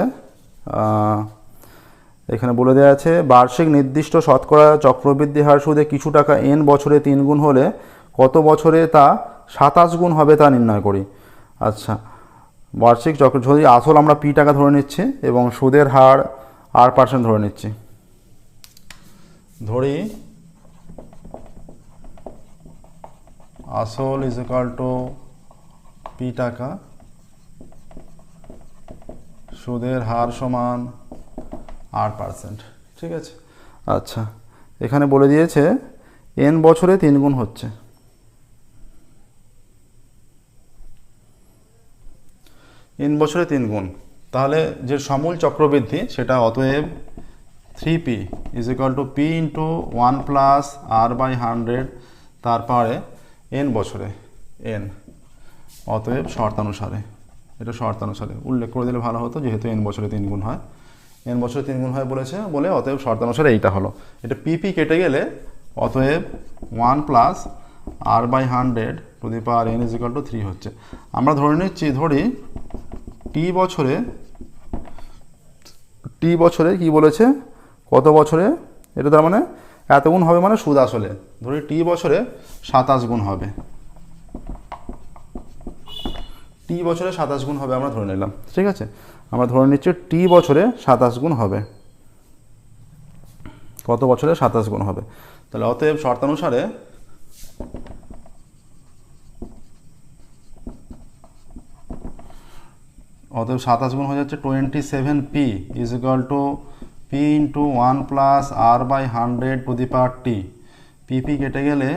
এখানে বলে দেওয়া আছে বার্ষিক নির্দিষ্ট শতকরা চক্রবৃদ্ধি হার সুদে কিছু টাকা n বছরে 3 গুণ হলে কত বছরে তা 27 গুণ হবে তা নির্ণয় করি। আচ্ছা বার্ষিক চক্র, যদি আসল আমরা p টাকা ধরে নিচ্ছি এবং সুদের হার r% ধরে নিচ্ছি। ধরি আসল ইজ ইকুয়াল টু পি টাকা, সুদের হার সমান 8%। ঠিক আছে, আচ্ছা এখানে বলে দিয়েছে n বছরে 3 গুণ হচ্ছে। n বছরে 3 গুণ, তাহলে যে সমূল চক্রবৃদ্ধি সেটা অতএব 3p is equal to p into 1 plus r by 100, তারপরে n বছরে n, অতএব শর্তানুসারে, এটা শর্তানুসারে উল্লেখ করে দিলে ভালো হতো, যেহেতু n বছরে 3 গুণ হয়, n বছরে 3 গুণ হয় বলেছে বলে অতএব শর্তানুসারে এইটা হলো। এটা pp কেটে গেলে অতএব 1 plus r by 100 to the power n is equal to 3 হচ্ছে। আমরা ধরে নিচ্ছি, ধরি টি বছরে কি বলেছে, কত বছরে, এটা তার মানে এত গুণ হবে মানে সুদ আসলে, ধরি টি বছরে 27 গুণ হবে, টি বছরে 27 গুণ হবে আমরা ধরে নিলাম। ঠিক আছে, আমরা ধরে নিচ্ছি টি বছরে 27 গুণ হবে, কত বছরে 27 গুণ হবে, তাহলে অতএব শর্তানুসারে অতএব 27 গুণ হয়ে যাচ্ছে 27p is equal to p into 1 plus r by 100 to the power t, pp কেটে গেলে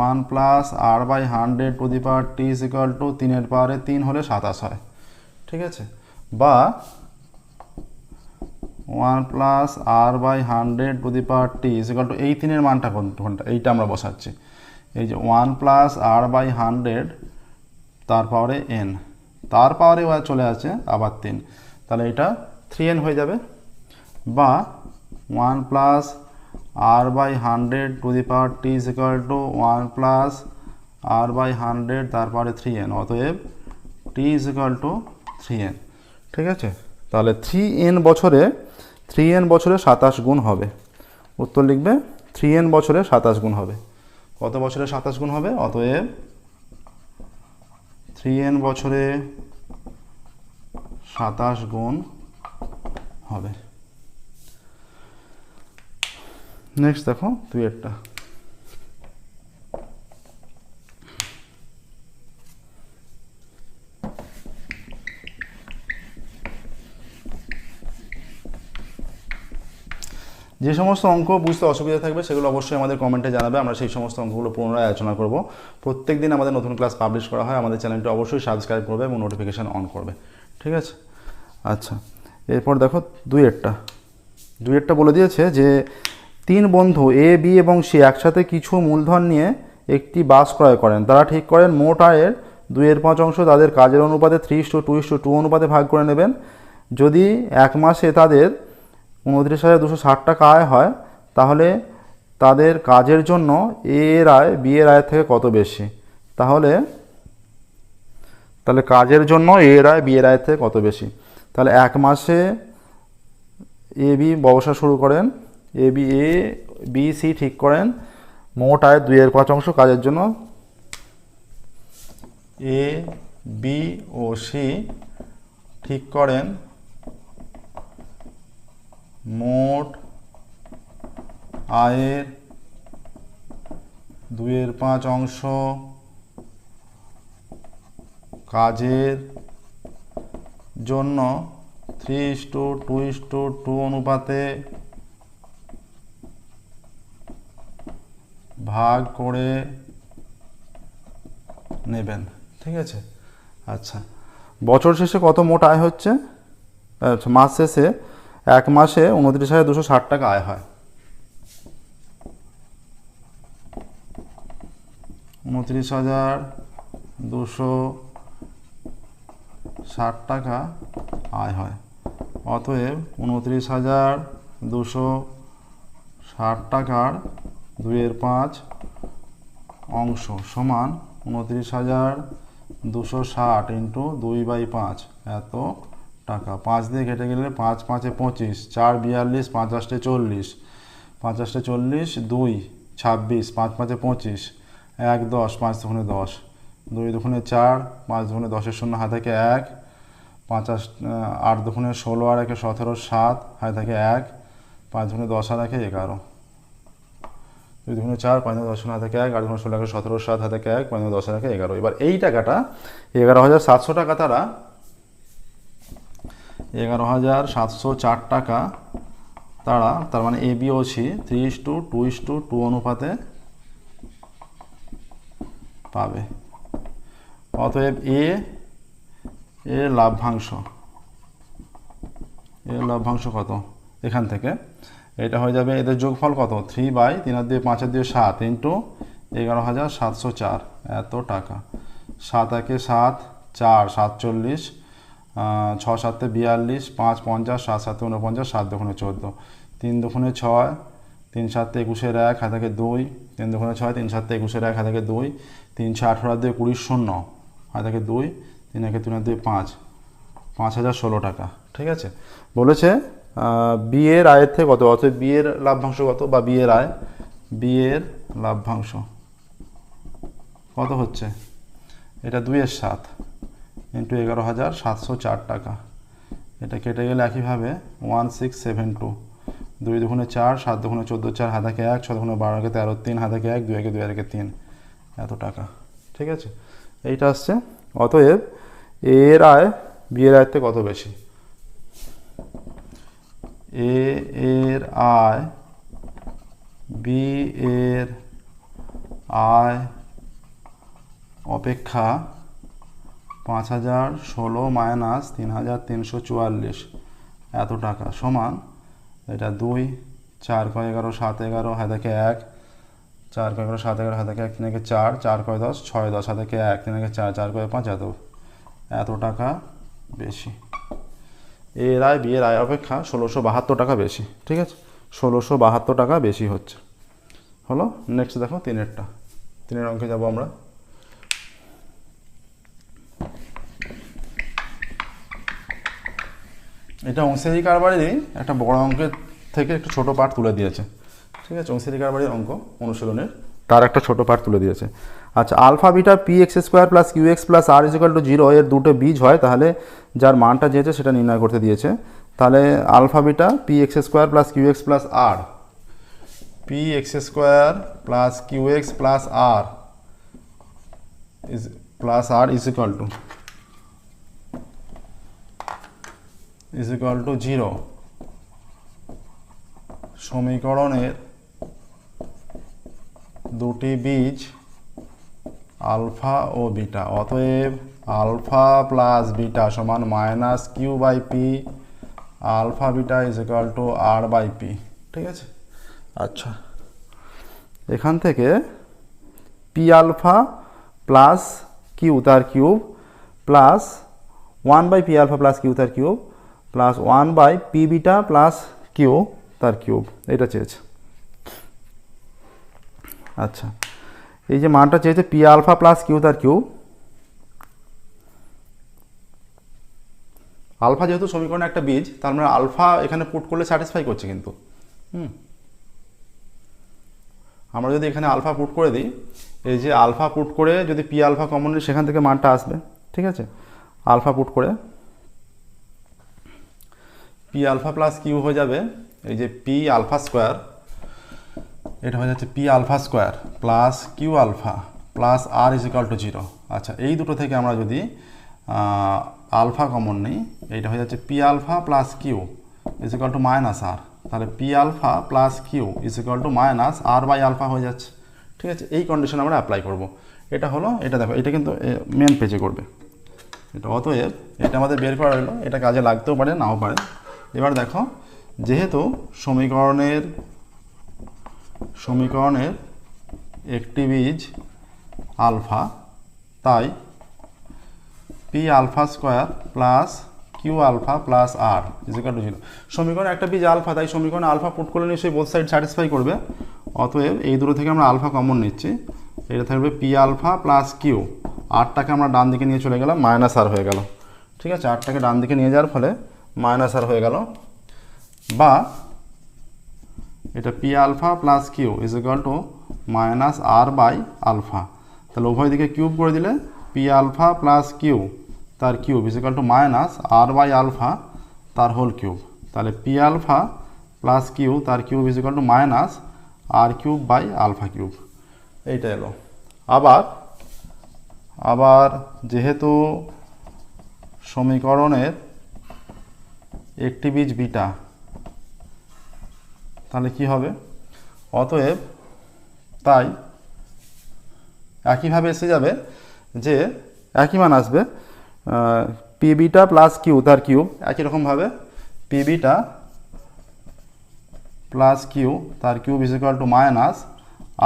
1 plus r by 100 to the power t is equal to 3 এর পাওয়ারে 3 হলে 27 হয়। ঠিক আছে, বা 1 plus r by 100 to the power t is equal to, এই 3 এর মানটা কোনটা, এইটা আমরা বসাচ্ছি, এই যে 1 প্লাস r বাই 100 তার পাওয়ারে n, তার পাওয়ারে চলে আছে আবার 3, তাহলে এটা 3n হয়ে যাবে, বা 1 plus r by 100 to the power t is equal to 1 plus r by 100 তার পাওয়ারে 3n, অতএব t is equal two 3n। ঠিক আছে, তাহলে 3n বছরে 27 গুণ হবে, উত্তর লিখবে 3n বছরে 27 গুণ হবে, কত বছরে 27 গুণ হবে, অতএব 3n বছরে 27 গুণ হবে। নেক্সট দেখো 2 যে সমস্ত অঙ্ক বুঝতে অসুবিধা থাকবে সেগুলো অবশ্যই আমাদের কমেন্টে জানাবে, আমরা সেই সমস্ত অঙ্কগুলো পুনরায় আলোচনা করব। প্রত্যেক দিন আমাদের নতুন ক্লাস পাবলিশ করা হয়, আমাদের চ্যানেলটি অবশ্যই সাবস্ক্রাইব করবে এবং নোটিফিকেশান অন করবে। ঠিক আছে, আচ্ছা এরপর দেখো 2 বলে দিয়েছে যে 3 বন্ধু এ বি এবং সি একসাথে কিছু মূলধন নিয়ে একটি বাস ক্রয় করেন। তারা ঠিক করেন মোট আয়ের 2/5 অংশ তাদের কাজের অনুপাতে 3:2:2 অনুপাতে ভাগ করে নেবেন। যদি 1 মাসে তাদের 29,260 টাকা আয় হয়, তাহলে তাদের কাজের জন্য এ এর আয় বি এর আয়ের থেকে কত বেশি, তাহলে কাজের জন্য এ এর আয় বি এর আয়ের থেকে কত বেশি। তাহলে 1 মাসে এ বি ব্যবসা শুরু করেন, এ বি সি ঠিক করেন মোট আয়ের 2/5 অংশ কাজের জন্য, এ বি ও সি ঠিক করেন মোট আয়ের 2/5 অংশ কাজের জন্য 3:2:2 অনুপাতে ভাগ করে নেবেন। ঠিক আছে, আচ্ছা বছর শেষে কত মোট আয় হচ্ছে, আচ্ছা মাস শেষে 1 মাসে 29,260 টাকা আয় হয়, 29,260 টাকা আয় হয়, অতএব 29,260 টাকার 2/5 অংশ সমান 29,260 ইন্টু 2/5 এত টাকা। 5 দিয়ে কেটে গেলে 5 5 25, 4 42, 5 8 40, 5 8 40, 2 26, 5 5 25, 1 10, 5 2 10, 2 2 4, 5 2 10 শূন্য হাতে থাকে 1, 5 8 2 16 আর 1 17, 7 হাতে থাকে 1, 5 দুগুণে 10 আর 1 11, 2 দুগুণে 4, 5 দুগুণে 10 হাতে 1, 8 দুগুণে 16, 17, 7 হাতে 1, 5 দুগুণে 10 আর 1 11। এবার এই টাকাটা 11,700 টাকা তারা 11,704 টাকা তারা, তার মানে এ বি ও সি 3:2:2 অনুপাতে পাবে। অতএব এর লভ্যাংশ কত এখান থেকে, এটা হয়ে যাবে এদের যোগফল কত, 3/3 আর 2 5 আর 2 7 ইন্টু 11,704 এত টাকা। 7 একে 7, 4 47, 6 7 42, 5 50, 7 7 49, 7 দুগুণে 14, 3 দুগুণে 6, 3 7 21 1 হাতে থাকে 2, 3 দুগুণে 6, 3 7 21 1 হাতে থাকে 2, 3 6 18 2 20 0 হাতে থাকে 2, 3 1 3 2 5, 5,016 টাকা। ঠিক আছে, বলেছে বি এর আয়ের থেকে কত, অতএব বি এর লভ্যাংশ কত, বা বি এর আয়, বি এর লভ্যাংশ কত হচ্ছে, এটা 2/7 ইন্টু 11,704 টাকা। এটা কেটে গেলে একইভাবে 1672, 2 দুগুণে 4, 7 দুগুণে 14, 4 হাতে 1, 6 দুগুণে 12 13, 3 হাতে 1, 2 2 আর 3 এত টাকা। ঠিক আছে, এইটা আসছে। অতএব এর আয় বি এর আয়ের থেকে কত বেশি, এর আয় বি এর আয় অপেক্ষা 5,016 মাইনাস 3,344 এত টাকা সমান, এটা 2, 4 × 11 7 11 হাতে 1, 4 × 11 7 11 হাতে 1, 3 একে 4, 4 × 10 6 10 হাতে 1, 3 একে 4, 4 × 5 এত টাকা বেশি। এর আয় বি এর আয় অপেক্ষা 1,672 টাকা বেশি। ঠিক আছে, 1,672 টাকা বেশি হচ্ছে। হলো, নেক্সট দেখো 3-এরটা, 3-এর অঙ্কে যাব আমরা। এটা অংশীদারি কারবারেরই একটা বড় অঙ্কের থেকে একটু ছোট পার্ট তুলে দিয়েছে। ঠিক আছে, অংশীদারি কারবারের অঙ্ক অনুশীলনের তার একটা ছোট পার্ট তুলে দিয়েছে। আচ্ছা, alpha beta P X square plus Q X plus R is equal to 0 এর দুটো বীজ হয়, তাহলে যার মানটা চেয়েছে সেটা নির্ণয় করতে দিয়েছে। তাহলে alpha beta P X square plus Q X plus R, P X square plus Q X plus R is equal to 0 সমীকরণের দুটি বীজ আলফা ও বিটা। অতএব আলফা প্লাস বিটা সমান minus Q by P, alpha beta is equal to R by P. ঠিক আছে, আচ্ছা, এখান থেকে পি আলফা প্লাস কিউ তার কিউব প্লাস 1/পি আলফা প্লাস কিউ তার কিউব প্লাস 1/পি বিটা প্লাস কিউ তার কিউব, এটা চেয়েছে। আচ্ছা, এই যে মানটা চেয়েছে পি আলফা প্লাস কিউ তার কিউব, আলফা যেহেতু সমীকরণে একটা বীজ, তার মানে আলফা এখানে পুট করলে স্যাটিসফাই করছে। কিন্তু আমরা যদি এখানে আলফা পুট করে দিই, এই যে আলফা পুট করে যদি পি আলফা কমন নিই, সেখান থেকে মানটা আসবে। ঠিক আছে, আলফা পুট করে পি আলফা প্লাস কিউ হয়ে যাবে এই যে পি আলফা স্কোয়ার, এটা হয়ে যাচ্ছে P alpha square plus Q alpha plus R is equal to 0। আচ্ছা, এই দুটো থেকে আমরা যদি আলফা কমন নিই, এইটা হয়ে যাচ্ছে P alpha plus Q is equal to minus R, তাহলে P alpha plus Q is equal to minus R by alpha হয়ে যাচ্ছে। ঠিক আছে, এই কন্ডিশন আমরা অ্যাপ্লাই করব। এটা হলো, এটা দেখো, এটা কিন্তু মেন পেজে করবে এটা। অতএব এটা আমাদের বের করা হলো, এটা কাজে লাগতেও পারে নাও পারে। এবার দেখো, যেহেতু সমীকরণের একটি বীজ আলফা, তাই P alpha square plus Q alpha plus R is equal to 0। সমীকরণে একটা বীজ আলফা, তাই সমীকরণে আলফা পুট করলে নিশ্চয়ই বোথ সাইড স্যাটিসফাই করবে। অতএব এই দুটো থেকে আমরা আলফা কমন নিচ্ছি, এটা থাকবে পি আলফা প্লাস কিউ, আরটাকে আমরা ডান দিকে নিয়ে চলে গেলাম, মাইনাস আর হয়ে গেল। ঠিক আছে, আরটাকে ডান দিকে নিয়ে যাওয়ার ফলে মাইনাস আর হয়ে গেল, বা এটা p alpha plus Q is equal to minus R by alpha. তাহলে উভয় দিকে কিউব করে দিলে পি আলফা প্লাস কিউ তার cube is equal to minus R by alpha তার হোল কিউব। তাহলে পি আলফা প্লাস কিউ তার cube is equal to minus R cube by alpha cube, এইটা এলো। আবার যেহেতু সমীকরণের একটি বীজ বিটা, তাহলে কি হবে, অতএব তাই একইভাবে এসে যাবে যে একই মান আসবে, পি বিটা প্লাস কিউ তার কিউব, একই রকমভাবে পি বিটা প্লাস কিউ তার cube is equal to minus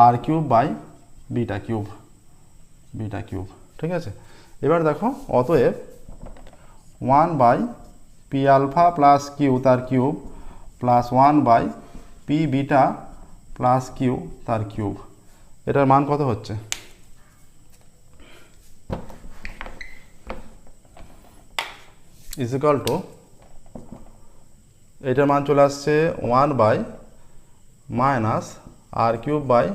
R cube by beta cube, ঠিক আছে। এবার দেখো, অতএব 1 by P alpha plus Q তার cube plus 1 by P beta plus Q তার কিউব, এটার মান কত হচ্ছে, ইজ ইকুয়াল টু, এটার মান চলে আসছে 1 by minus R cube by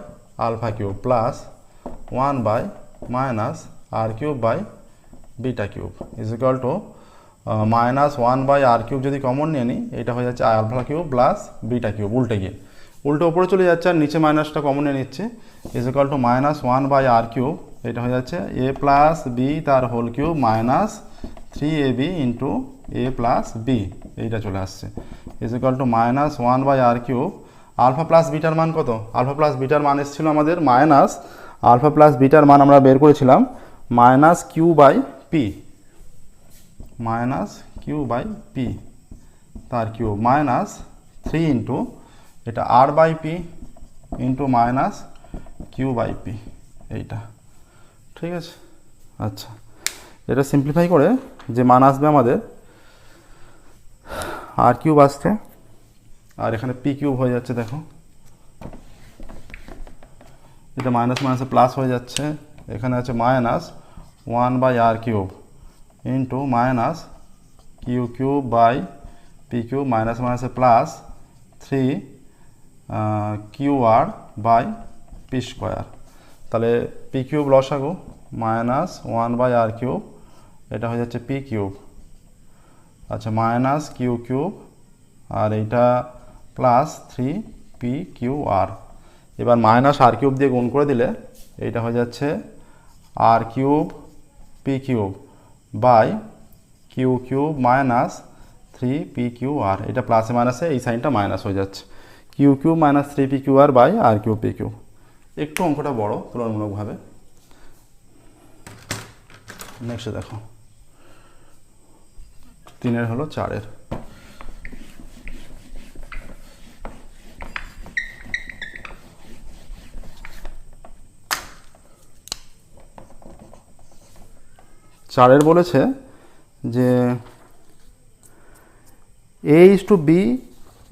alpha cube plus 1 by minus R cube by beta cube is equal to minus 1 by R cube যদি কমন নিয়ে নিই, এটা হয়ে যাচ্ছে alpha cube plus beta cube, উল্টে উপরে চলে যাচ্ছে আর নিচে মাইনাসটা কমন নিয়ে নিচ্ছে, is equal to minus 1 by R cube, এটা হয়ে যাচ্ছে এ প্লাস বি তার whole cube minus 3ab into A plus B, এইটা চলে আসছে, is equal to minus 1 by R cube. Alpha plus বিটার মান কত, আলফা প্লাস বিটার মান এসেছিল আমাদের মাইনাস, আলফা প্লাস বিটার মান আমরা বের করেছিলাম মাইনাস কিউ বাই পি, তার কিউব মাইনাস 3 ইন্টু এটা R by P into minus Q by P, এইটা ঠিক আছে। আচ্ছা, এটা সিম্পলিফাই করে যে মান আসবে আমাদের আর কিউব আসছে, আর এখানে পি কিউব হয়ে যাচ্ছে, দেখো এটা মাইনাস মাইনাসে প্লাস হয়ে যাচ্ছে, এখানে আছে minus 1 by R cube into minus Q cube by P cube minus মাইনাসে plus 3 Q R by P square, তাহলে পি কিউব লসাগু মাইনাস 1 বাই আর কিউব, এটা হয়ে যাচ্ছে পি কিউব, আচ্ছা মাইনাস কিউ কিউব আর এইটা প্লাস 3 পি কিউ আর, এবার মাইনাস আর কিউব দিয়ে গুণ করে দিলে এইটা হয়ে যাচ্ছে R cube P cube by Q cube minus 3 P Q R, এটা প্লাসে মাইনাসে এই সাইনটা মাইনাস হয়ে যাচ্ছে, Q cube minus 3 P Q R by R cube P cube. একটু অঙ্কটা বড় তুলনামূলকভাবে। নেক্সট দেখো, 3 হলো 4। চারের বলেছে যে A is to B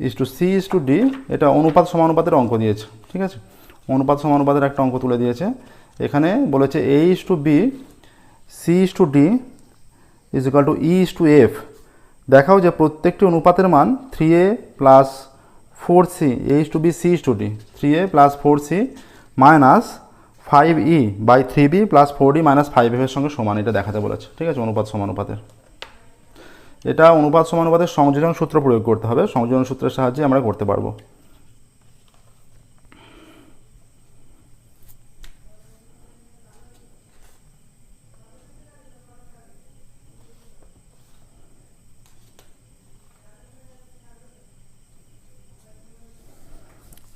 is to C is to D, এটা অনুপাত সমানুপাতের অঙ্ক দিয়েছে, ঠিক আছে, অনুপাত সমানুপাতের একটা অঙ্ক তুলে দিয়েছে, এখানে বলেছে A is to B C is to D is equal to E is to F, দেখাও যে প্রত্যেকটি অনুপাতের মান 3a plus 4c, A is to B C is to D 3a plus 4c minus 5e by 3b plus 4d minus 5f এর সঙ্গে সমান, এটা দেখাতে বলেছে, ঠিক আছে, অনুপাত সমানুপাতের। এটা অনুপাত সমানুপাতের সংযোজন সূত্র প্রয়োগ করতে হবে, সংযোজন সূত্রের সাহায্যে আমরা করতে পারবো।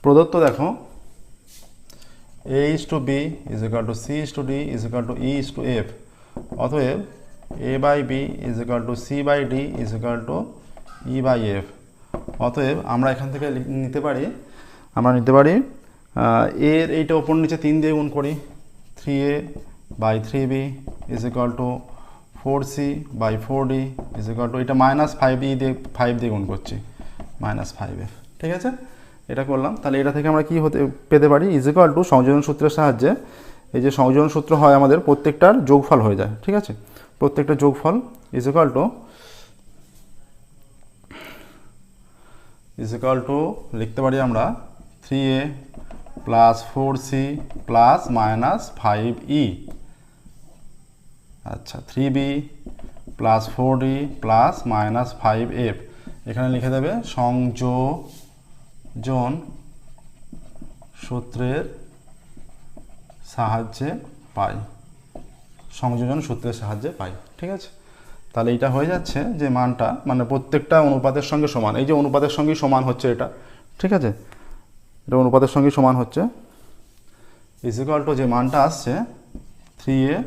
প্রদত্ত দেখো a is to b is equal to c is to d is equal to e is to f, অতএব a by b is equal to c by d is equal to e by f, অতএব আমরা এখান থেকে নিতে পারি এর এইটা ওপর নিচে 3 দিয়ে গুণ করি, 3a by 3b is equal to 4c by 4d is equal to এটা মাইনাস 5 দিয়ে গুণ করছি মাইনাস 5f, ঠিক আছে, এটা করলাম। তাহলে এটা থেকে আমরা কি পেতে পারি, ইজ ইকুয়াল টু সংযোজন সূত্রের সাহায্যে, এই যে সংযোজন সূত্র হয় আমাদের প্রত্যেকটার যোগফল হয়ে যায়, ঠিক আছে, প্রত্যেকটা যোগফল ইজ ইকুয়াল টু লিখতে পারি আমরা 3a plus 4c plus minus 5e, আচ্ছা 3b plus 4d plus minus 5f, এখানে লিখে দেবে সংযোজন সংযোজন সূত্রের সাহায্যে পাই, সংযোজন সূত্রের সাহায্যে পাই। ঠিক আছে, তাহলে এটা হয়ে যাচ্ছে যে মানটা মানে প্রত্যেকটা অনুপাতের সঙ্গে সমান, এই যে অনুপাতের সঙ্গেই সমান হচ্ছে এটা। ঠিক আছে, এটা অনুপাতের সঙ্গেই সমান হচ্ছে, ইজ ইকুয়াল টু যে মানটা আসছে 3a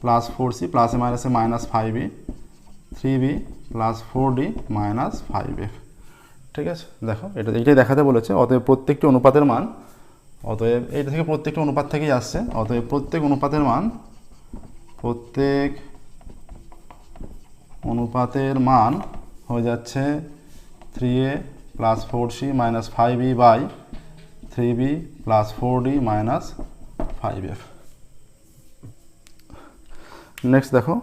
প্লাস 4c প্লাস এ মাইনাসে minus 5b 3b plus 4d minus 5f। ঠিক আছে, দেখো এইটাই দেখাতে বলেছে। অতএব প্রত্যেকটি অনুপাতের মান, অতএব এইটা থেকে প্রত্যেকটা অনুপাত থেকেই আসছে, অতএব প্রত্যেক অনুপাতের মান হয়ে যাচ্ছে 3a plus 4c minus 5b by 3b plus 4d minus 5f। Next দেখো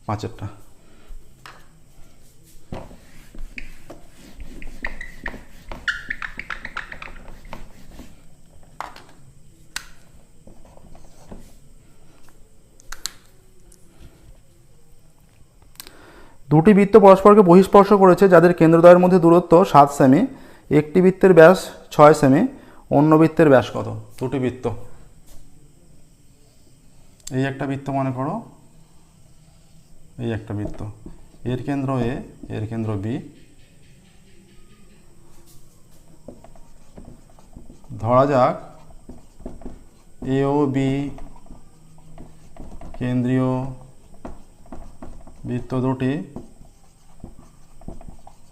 পাঁচেরটা। দুটি বৃত্ত পরস্পরকে বহিঃস্পর্শ করেছে যাদের কেন্দ্রদ্বয়ের মধ্যে দূরত্ব 7 সেমি, একটি বৃত্তের ব্যাস 6 সেমি, অন্য বৃত্তের ব্যাস কত? দুটি বৃত্ত, এই একটা বৃত্ত মনে করো, এই একটা বৃত্ত, এর কেন্দ্র এ, এর কেন্দ্র বি, ধরা যাক এ ও বি কেন্দ্রীয় বৃত্ত দুটি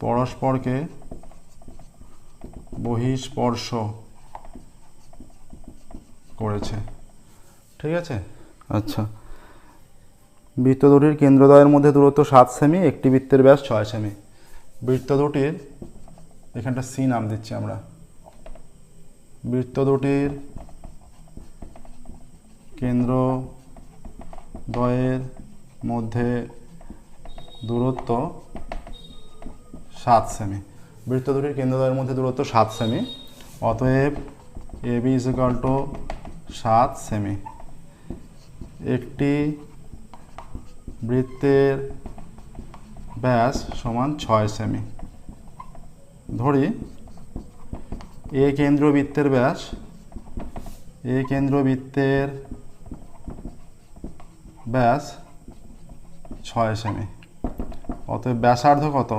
পরস্পরকে বহিঃস্পর্শ করেছে। ঠিক আছে, আচ্ছা, বৃত্ত দুটির কেন্দ্রদ্বয়ের মধ্যে দূরত্ব 7 সেমি, একটি বৃত্তের ব্যাস 6 সেমি। বৃত্ত দুটির, এখানটা সি নাম দিচ্ছি আমরা, বৃত্ত দুটির কেন্দ্রদ্বয়ের মধ্যে দূরত্ব 7 সেমি, বৃত্ত দুটির কেন্দ্রদ্বয়ের মধ্যে দূরত্ব 7 সেমি, অতএব A B is equal to 7 সেমি। একটি বৃত্তের ব্যাস সমান 6 সেমি। ধরি এ কেন্দ্রবৃত্তের ব্যাস, এ কেন্দ্রবৃত্তের ব্যাস 6 সেমি, অতএব ব্যাসার্ধ কত?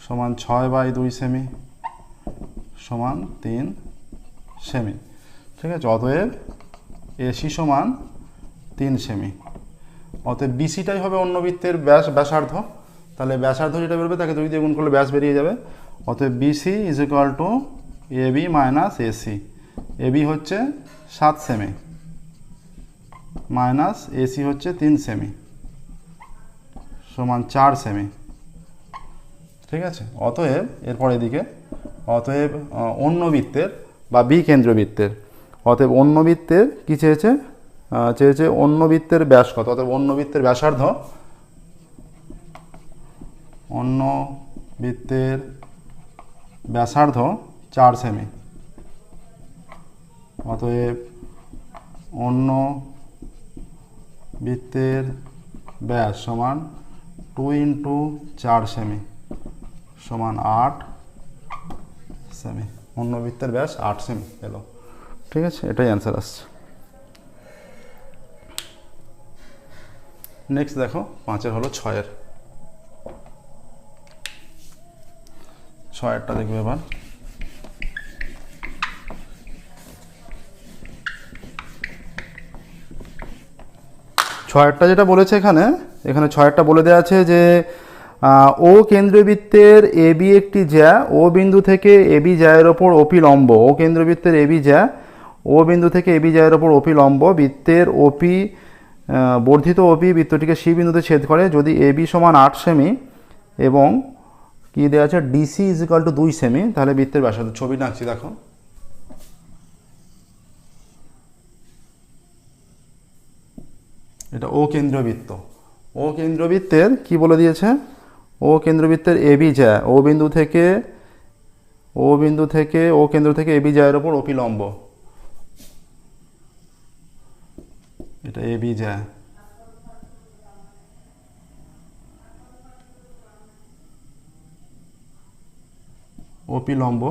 সমান 6/2 সেমি সমান 3 সেমি। ঠিক আছে, অতএব এসি সমান 3 সেমি। অতএব বিসিটাই হবে অন্য বৃত্তের ব্যাসার্ধ, তাহলে ব্যাসার্ধ যেটা বেরোবে তাকে 2 দিয়ে গুণ করলে ব্যাস বেরিয়ে যাবে। অতএব BC is equal to A B minus AC. A B হচ্ছে 7 সেমি মাইনাস এসি হচ্ছে 3 সেমি সমান 4 সেমি। ঠিক আছে, অতএব এরপর এদিকে, অতএব অন্য বৃত্তের বা বি কেন্দ্রবৃত্তের, অতএব অন্য বৃত্তের কী চেয়েছে? চেয়েছে অন্য বৃত্তের ব্যাস কত? অতএব অন্য বৃত্তের ব্যাসার্ধ, অন্য বৃত্তের ব্যাসার্ধ 4 সেমি। অতএব অন্য বৃত্তের ব্যাস সমান 2 × 4 সেমি সমান 8 সেমি। অন্য বৃত্তের ব্যাস 8 সেমি এলো। ঠিক আছে, এটাই অ্যান্সার আসছে। নেক্সট দেখো 5-এর হলো 6-এর, 6-এরটা দেখবে এবার। ছয়েরটা যেটা বলেছে এখানে 6-এরটা বলে দেওয়া আছে যে ও কেন্দ্রবৃত্তের এ বি একটি জ্যা, ও বিন্দু থেকে এ বি জ্যায়ের ওপর ওপি লম্ব। ও কেন্দ্রবৃত্তের এ বি জ্যা, ও বিন্দু থেকে এ বি জ্যায়ের ওপর ওপি লম্ব। বৃত্তের ওপি বর্ধিত ওপি বৃত্তটিকে সি বিন্দুতে ছেদ করে। যদি এ বি সমান 8 সেমি এবং কি দেওয়া আছে DC is equal to 2 semi, তাহলে বৃত্তের ব্যাসার্ধ, ছবি আঁকছি দেখো। এটা ও কেন্দ্রবৃত্ত, ও কেন্দ্রবৃত্তের কি বলে দিয়েছে? ও কেন্দ্রবৃত্তের এ বি জ্যা, ও বিন্দু থেকে ও কেন্দ্র থেকে এ বি জ্যায়ের ওপর ওপি লম্ব। এটা এ বি জ্যা, ওপি লম্ব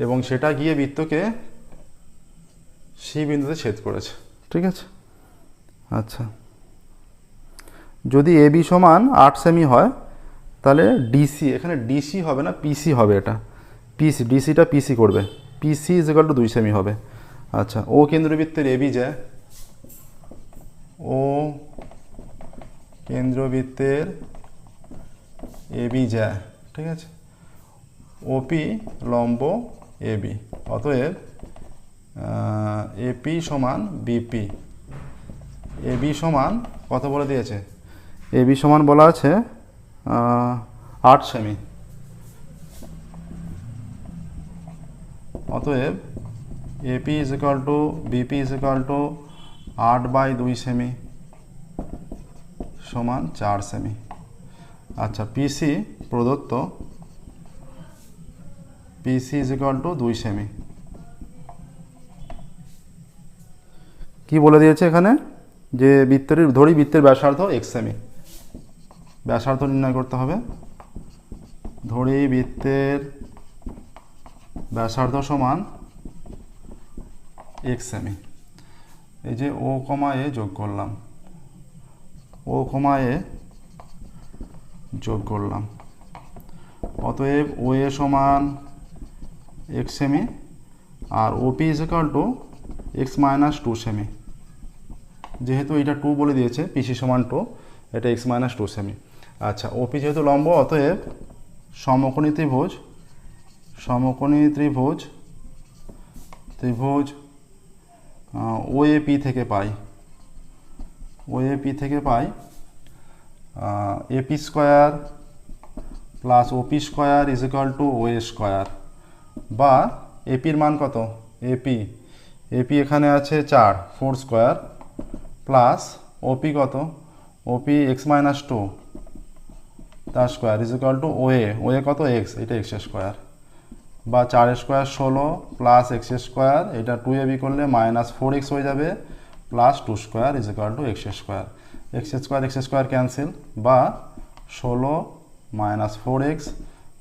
এবং সেটা গিয়ে বৃত্তকে সি বিন্দুতে ছেদ করেছে। ঠিক আছে, আচ্ছা যদি এবি সমান 8 সেমি হয় তাহলে ডিসি, এখানে ডিসি হবে না পিসি হবে, এটা পিসি, ডিসিটা পিসি করবে, পিসি ইজ ইকুয়াল টু 2 সেমি হবে। আচ্ছা ও কেন্দ্রবৃত্তের এবি যায়, ও কেন্দ্রবৃত্তের এবি যায়, ঠিক আছে, ওপি লম্ব এবি, অতএব এপি সমান বিপি। এবি সমান কত বলে দিয়েছে, এবি সমান বলা আছে 8 সেমি, অতএব AP is equal to BP is equal to 8/2 সেমি সমান 4 সেমি। আচ্ছা পিসি প্রদত্ত, পিসি ইজ ইকুয়াল টু 2 সেমি। কি বলে দিয়েছে এখানে, যে বৃত্তের ধরি বৃত্তের ব্যাসার্ধ x সেমি, ব্যাসার্ধ নির্ণয় করতে হবে। ধরি বৃত্তের ব্যাসার্ধ সমান x সেমি। এই যে ও কমা এ যোগ করলাম, ও কমা এ যোগ করলাম, অতএব ও এ সমান x সেমি আর OP is equal to x - 2 সেমি। যেহেতু এটা 2 বলে দিয়েছে, পিসি সমান 2, এটা x - 2 সেমি। আচ্ছা ওপি যেহেতু লম্ব, অতএব সমকোণী ত্রিভুজ, সমকোণী ত্রিভুজ, ত্রিভুজ ওএপি থেকে পাই, ওএপি থেকে পাই AP square plus OP square is equal to OA square, বা এপির মান কত, এপি, এপি এখানে আছে 4 স্কোয়ার প্লাস ওপি কত, ওপি x - 2 তার square is equal to OA, OA কত x, এটা x স্কোয়ার, বা 4 স্কোয়ার 16 প্লাস x স্কোয়ার, এটা 2ab করলে -4x হয়ে যাবে, plus 2 square is equal to x square, x square cancel, বা 16 - 4x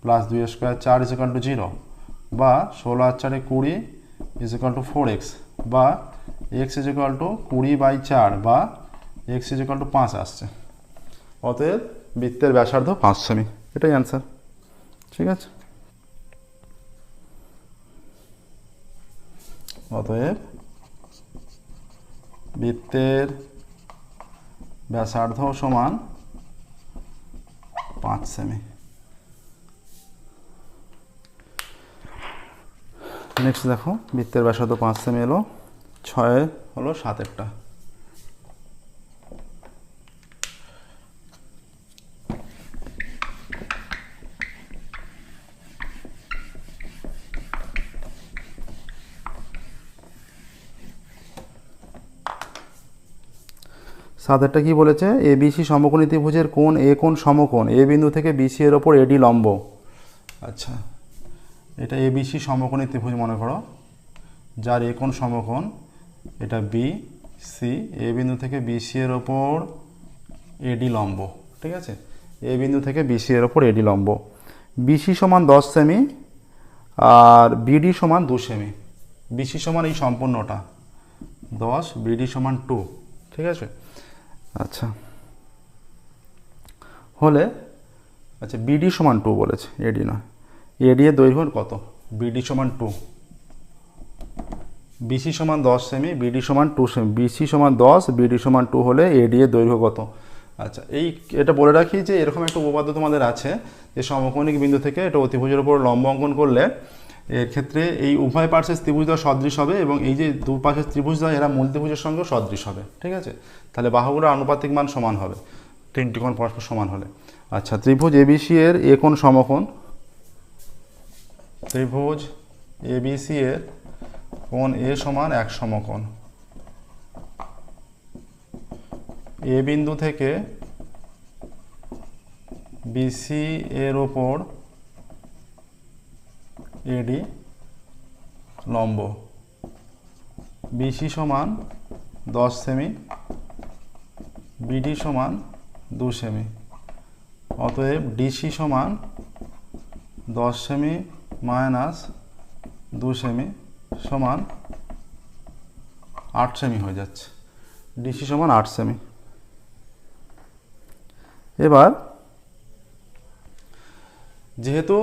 plus 2 square 4 is equal two 0, বা 16 আর 4 20 is equal two 4x, বা x ইজ ইকুয়াল টু 20/4, বা x is equal to 5 আসছে। অতএব বৃত্তের ব্যাসার্ধ 5 সেমি, এটাই অ্যান্সার। ঠিক আছে, অতএব বৃত্তের ব্যাসার্ধ সমান 5 সেমি। নেক্সট দেখো, বৃত্তের ব্যাসার্ধ 5 সেমি এলো, 6 হলো 7-এরটা। সাতেরটা কি বলেছে, এবিসি সমকোণী ত্রিভুজের কোণ এ কোণ সমকোণ, এ বিন্দু থেকে বিসি এর ওপর এডি লম্ব। আচ্ছা এটা এবিসি সমকোণী ত্রিভুজ মনে করো, যার এ কোণ সমকোণ, এটা বি সি, এ বিন্দু থেকে বিসি এর ওপর এডি লম্ব। ঠিক আছে, এ বিন্দু থেকে বিসি এর ওপর এডি লম্ব। বিসি সমান 10 সেমি আর বিডি সমান 2 সেমি। বিসি সমান এই সম্পূর্ণটা 10, বিডি সমান 2। ঠিক আছে, আচ্ছা হলে, আচ্ছা বিডি সমান 2 বলেছে, এডি নয়, এডি এর দৈর্ঘ্য কত, বিডি সমান 2, বিসি সমান 10 সেমি, বিডি সমান 2 সেমি, বিসি সমান 10, বিডি সমান 2 হলে এডি এর দৈর্ঘ্য কত। আচ্ছা এটা বলে রাখি যে এরকম একটা উপপাদ্য তোমাদের আছে, যে সমকোণিক বিন্দু থেকে এটা অতিভুজের উপর লম্ব অঙ্কন করলে এর ক্ষেত্রে এই উভয় পার্শ্বের ত্রিভুজদ্বয় সদৃশ হবে, এবং এই যে দু পাশের ত্রিভুজদ্বয় এরা মূল ত্রিভুজের সঙ্গেও সদৃশ হবে। ঠিক আছে, তাহলে বাহুগুলোর আনুপাতিক মান সমান হবে, তিনটি কোণ পরস্পর সমান হলে। আচ্ছা ত্রিভুজ এবিসি এর এ কোণ সমকোণ, ত্রিভুজ এবিসি এর কোণ এ সমান 1 সমকোণ, এ বিন্দু থেকে বিসি এর ওপর এডি লম্ব, বিসি সমান 10 সেমি, বিডি সমান 2 সেমি, অতএব ডিসি সমান 10 সেমি মাইনাস 2 সেমি সমান 8 সেমি হয়ে যাচ্ছে, ডিসি সমান 8 সেমি। এবার যেহেতু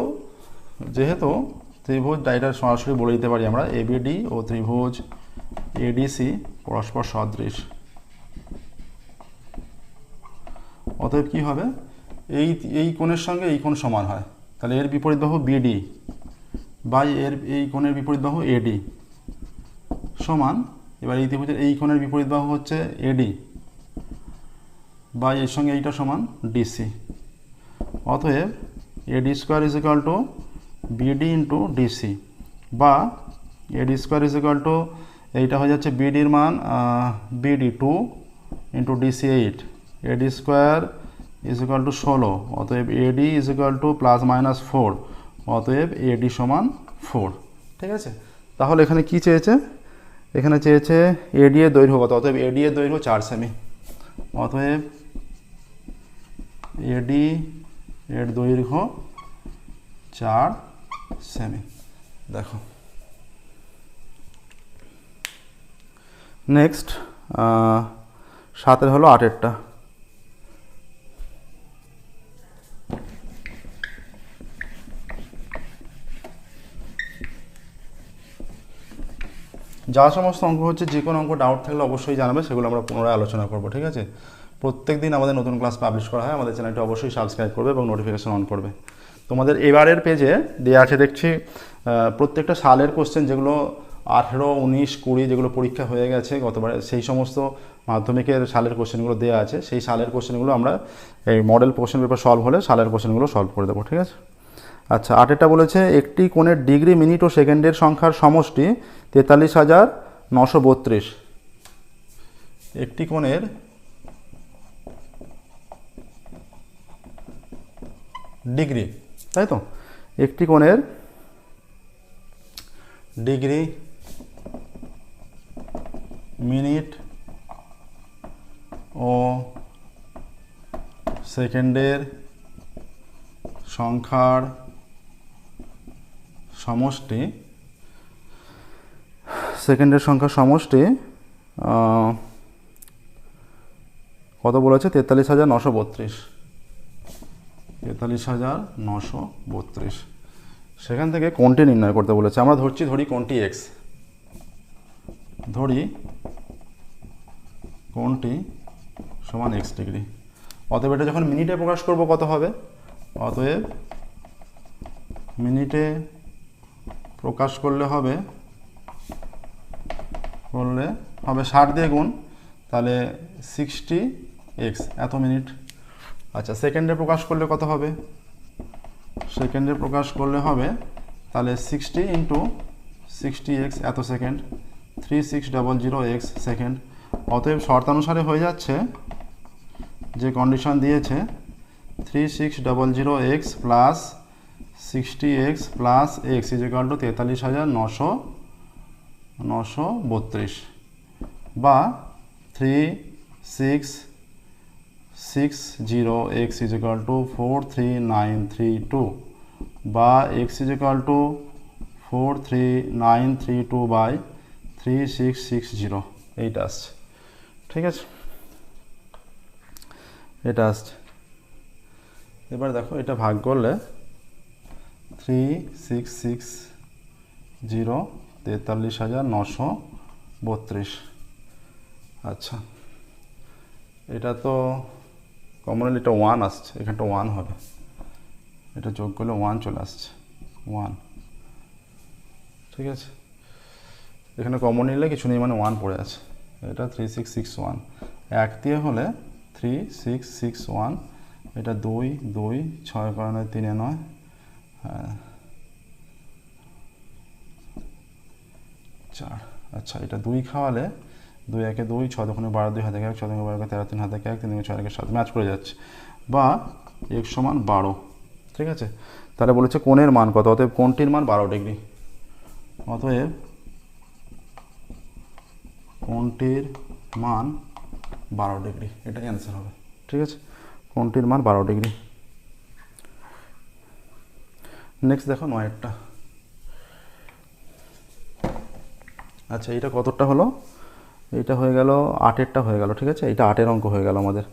ত্রিভুজ ডাইটার সরাসরি বলে দিতে পারি আমরা এবিডি ও ত্রিভুজ এডিসি পরস্পর সদৃশ, অতএব কি হবে, এই কোণের সঙ্গে এই কোণ সমান হয়, তাহলে এর বিপরীত বাহু বিডি বাই এই কোণের বিপরীত বাহু এডি সমান, এবার এই ত্রিভুজের এই কোণের বিপরীত বাহু হচ্ছে এডি বাই এর সঙ্গে এইটা সমান ডিসি। অতএব AD square is equal to BD into DC, বা AD square is equal to এইটা হয়ে যাচ্ছে বিডির মান BD 2 into DC 8, AD square is equal to 16, অতএব AD is equal to plus minus 4, অতএব এডি সমান 4। ঠিক আছে, তাহলে এখানে কি চেয়েছে, এখানে চেয়েছে এডি এর দৈর্ঘ্য কত, অতএব এডি এর দৈর্ঘ্য 4 সেমি, অতএব এডি এর দৈর্ঘ্য 4 সেমি। দেখো নেক্সট 7 হলো 8-এরটা। যা সমস্ত অঙ্ক হচ্ছে, যে কোনো অঙ্ক ডাউট থাকলে অবশ্যই জানাবে, সেগুলো আমরা পুনরায় আলোচনা করব। ঠিক আছে, প্রত্যেক দিন আমাদের নতুন ক্লাস পাবলিশ করা হয়, আমাদের চ্যানেলটি অবশ্যই সাবস্ক্রাইব করবে এবং নোটিফিকেশন অন করবে। তোমাদের এবারের পেজে দেওয়া আছে দেখছি প্রত্যেকটা সালের কোশ্চেন, যেগুলো 18, 19, 20 যেগুলো পরীক্ষা হয়ে গেছে গতবার, সেই সমস্ত মাধ্যমিকের সালের কোশ্চেনগুলো দেওয়া আছে। সেই সালের কোশ্চেনগুলো আমরা এই মডেল কোশ্চেন পেপার সলভ হলে সালের কোশ্চেনগুলো সলভ করে দেবো। ঠিক আছে, আচ্ছা 8-এরটা বলেছে একটি কোণের ডিগ্রি, মিনিট ও সেকেন্ডের সংখ্যার সমষ্টি 43,932। একটি কোণের ডিগ্রি, তাই তো, একটি কোণের ডিগ্রি, মিনিট ও সেকেন্ডের সংখ্যার সমষ্টি, কত বলেছে, 43,932। 43,932। সেখান থেকে কোণটি নির্ণয় করতে বলেছে। আমরা ধরি কোণটি এক্স, কোণটি সমান এক্স ডিগ্রি। অতএব এটা যখন মিনিটে প্রকাশ করব কত হবে, অতএব মিনিটে প্রকাশ করলে হবে 60 দিয়ে গুণ, তাহলে 60x এত মিনিট। আচ্ছা সেকেন্ডে প্রকাশ করলে কত হবে, সেকেন্ডে প্রকাশ করলে হবে তাহলে 60 ইন্টু 60x এত সেকেন্ড, 3600x সেকেন্ড। অতএব শর্তানুসারে হয়ে যাচ্ছে, যে কন্ডিশন দিয়েছে 3600x plus 60x plus x is equal to 43,932, বা 3660x ইজ ইকুয়াল টু 43932, বা x is equal to 43932 by 3660, এইটা আসছে। ঠিক আছে, এটা আসছে। এবার দেখো এটা ভাগ করলে 3660 43,932। আচ্ছা এটা তো কমন, এটা 1 আসছে, এখানটা 1 হবে, এটা যোগ করলে 1 চলে আসছে, 1। ঠিক আছে, এখানে কমন নিলে কিছু নেই, মানে 1 পড়ে আছে। এটা 3661, 1 দিয়ে হলে 3661, এটা 2 2 6 কারণে 3 9, হ্যাঁ 4। আচ্ছা এটা 2 খাওয়ালে 2 1 2, 6 2 12, 2 হাতে 1, 6 2 12 13, 3 হাতে 1, 3 2 6 7 ম্যাচ করে যাচ্ছে, বা x সমান 12। ঠিক আছে, তাহলে বলেছে কোণের মান কত, অতএব কোণটির মান 12 ডিগ্রি। অতএব কোণটির মান 12 ডিগ্রি, এটাই অ্যান্সার হবে। ঠিক আছে, কোণটির মান 12 ডিগ্রি। নেক্সট দেখো 9-এরটা। আচ্ছা এইটা কতটা হলো, এইটা হয়ে গেল 8-এরটা হয়ে গেল, ঠিক আছে, এটা 8-এর অঙ্ক হয়ে গেল আমাদের,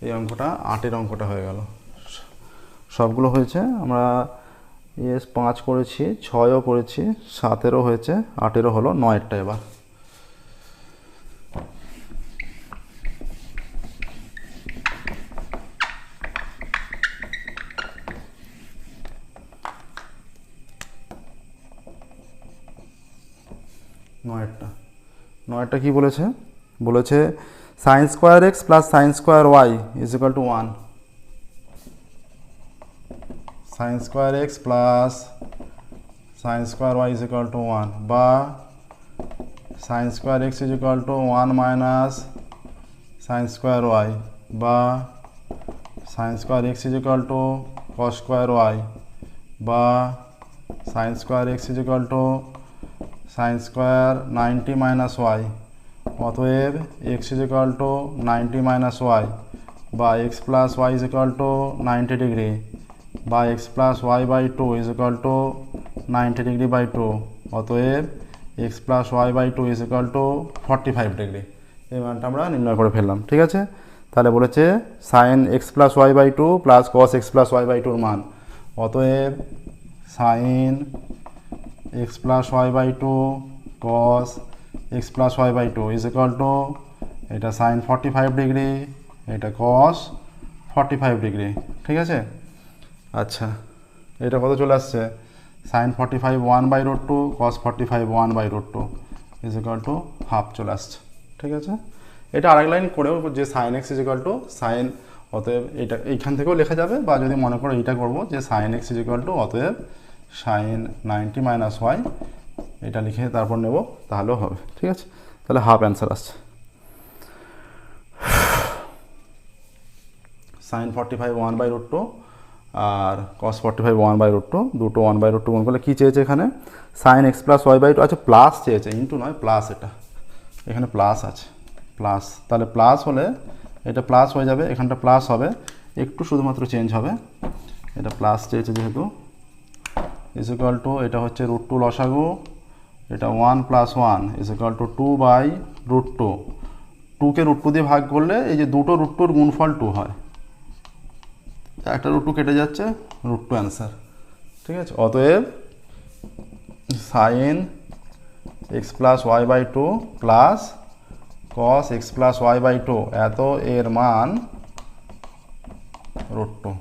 এই অঙ্কটা 8-এর অঙ্কটা হয়ে গেল। সবগুলো হয়েছে, আমরা 5 করেছি, 6ও করেছি, 7-এরও হয়েছে, 8-এরও হলো, 9-এরটা এবার। নয়েরটা কি বলেছে, বলেছে sine square x plus sine square y is equal to 1, sine square x plus sine square y is equal to 1, বা sine square x is equal to 1 minus sine square y, বা sine square x is equal to cos square y, বা sine square x is equal to sine square 90 minus y. অতএব x is equal to 90 minus y, বা x plus y is equal to 90 degree, বা x plus y by 2 is equal to 90 degree by 2। অতএব x plus y by 2 is equal to 45 degree. এই মানটা আমরা নির্ণয় করে ফেললাম, ঠিক আছে। তাহলে বলেছে sine x plus y by 2 plus cos x plus y by 2-র মান। অতএব sine x plus y by 2 cos x plus y by 2 is equal to, এটা সাইন 45 ডিগ্রি, এটা কস 45 ডিগ্রি, ঠিক আছে। আচ্ছা এটা কত চলে আসছে, sine 45 1/√2 cos 45 1/√2 is equal to half চলে আসছে, ঠিক আছে। এটা আরেক লাইন করেও যে sine x is equal to sine, অতএব এটা এইখান থেকেও লেখা যাবে, বা যদি মনে করো এইটা করবো যে sine x is equal to অতএব সাইন 90 মাইনাস ওয়াই, এটা লিখে তারপর নেব, তাহলেও হবে, ঠিক আছে। তাহলে হাফ অ্যান্সার আসছে। সাইন 45 1/√2 আর কস 45 1/√2, দুটো 1/√2 গুণ করলে কী চেয়েছে এখানে, sine x plus y by 2, আচ্ছা প্লাস চেয়েছে, ইন্টু নয় প্লাস, এটা এখানে প্লাস আছে, প্লাস, তাহলে প্লাস হলে এটা প্লাস হয়ে যাবে, এখানটা প্লাস হবে, একটু শুধুমাত্র চেঞ্জ হবে, এটা প্লাস চেয়েছে যেহেতু, ইজ ইকুয়াল টু, এটা হচ্ছে √2 লসাগু, এটা 1 + 1 ইজ ইকুয়াল টু 2/√2, 2কে √2 দিয়ে ভাগ করলে এই যে দুটো √2-র গুণফল 2 হয়, একটা √2 কেটে যাচ্ছে, √2 অ্যান্সার, ঠিক আছে। অতএব sine x plus y by 2 plus cos x plus y by 2 এত এর মান √2,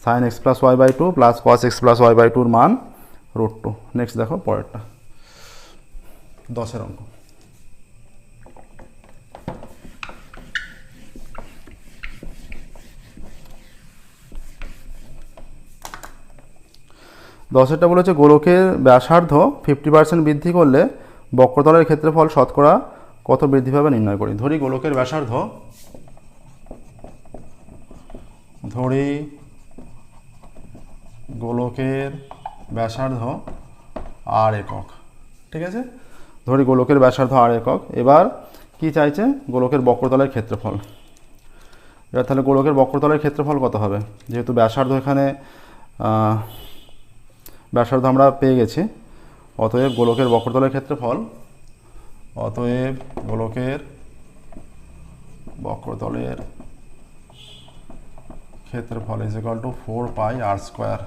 sine x plus y by 2 plus cos x plus y by 2-র মান √2। নেক্সট দেখো পরেরটা, 10-এর অঙ্ক। দশেরটা বলেছে গোলকের ব্যাসার্ধ 50% বৃদ্ধি করলে বক্রতলের ক্ষেত্রফল শতকরা কত বৃদ্ধি পাবে নির্ণয় করি। ধরি গোলকের ব্যাসার্ধ, r একক, ঠিক আছে, ধরি গোলকের ব্যাসার্ধ r একক। এবার কি চাইছে, গোলকের বক্রতলের ক্ষেত্রফল। এবার তাহলে গোলকের বক্রতলের ক্ষেত্রফল কত হবে, যেহেতু ব্যাসার্ধ এখানে ব্যাসার্ধ আমরা পেয়ে গেছি, অতএব গোলকের বক্রতলের ক্ষেত্রফল, অতএব গোলকের বক্রতলের ক্ষেত্রফল ইজ ইকুয়াল টু 4πr²,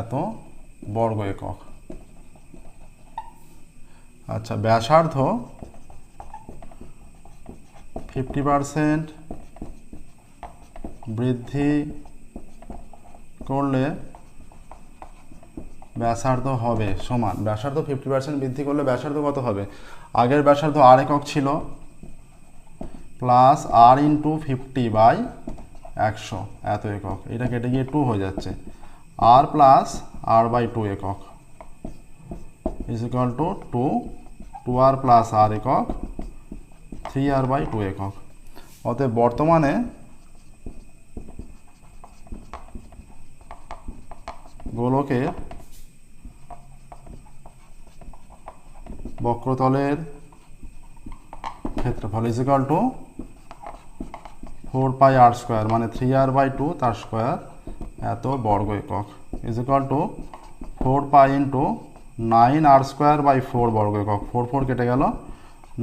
এত বর্গ একক। আচ্ছা ব্যাসার্ধ 50% বৃদ্ধি করলে ব্যাসার্ধ হবে সমান, ব্যাসার্ধ 50% বৃদ্ধি করলে ব্যাসার্ধ কত হবে, আগের ব্যাসার্ধ r একক ছিল, প্লাস r ইন্টু 50/100 এত একক, এটা কেটে গিয়ে 2 হয়ে যাচ্ছে, r প্লাস r/2 একক is equal two 2r plus r একক 3r/2 একক। অতএব বর্তমানে গোলকের বক্রতলের ক্ষেত্রফল ইজ ইকুয়াল টু 4πr² মানে 3r/2 তার স্কোয়ার এত বর্গ একক is equal two 4π into 9r²/4 বর্গ একক। 4 কেটে গেল,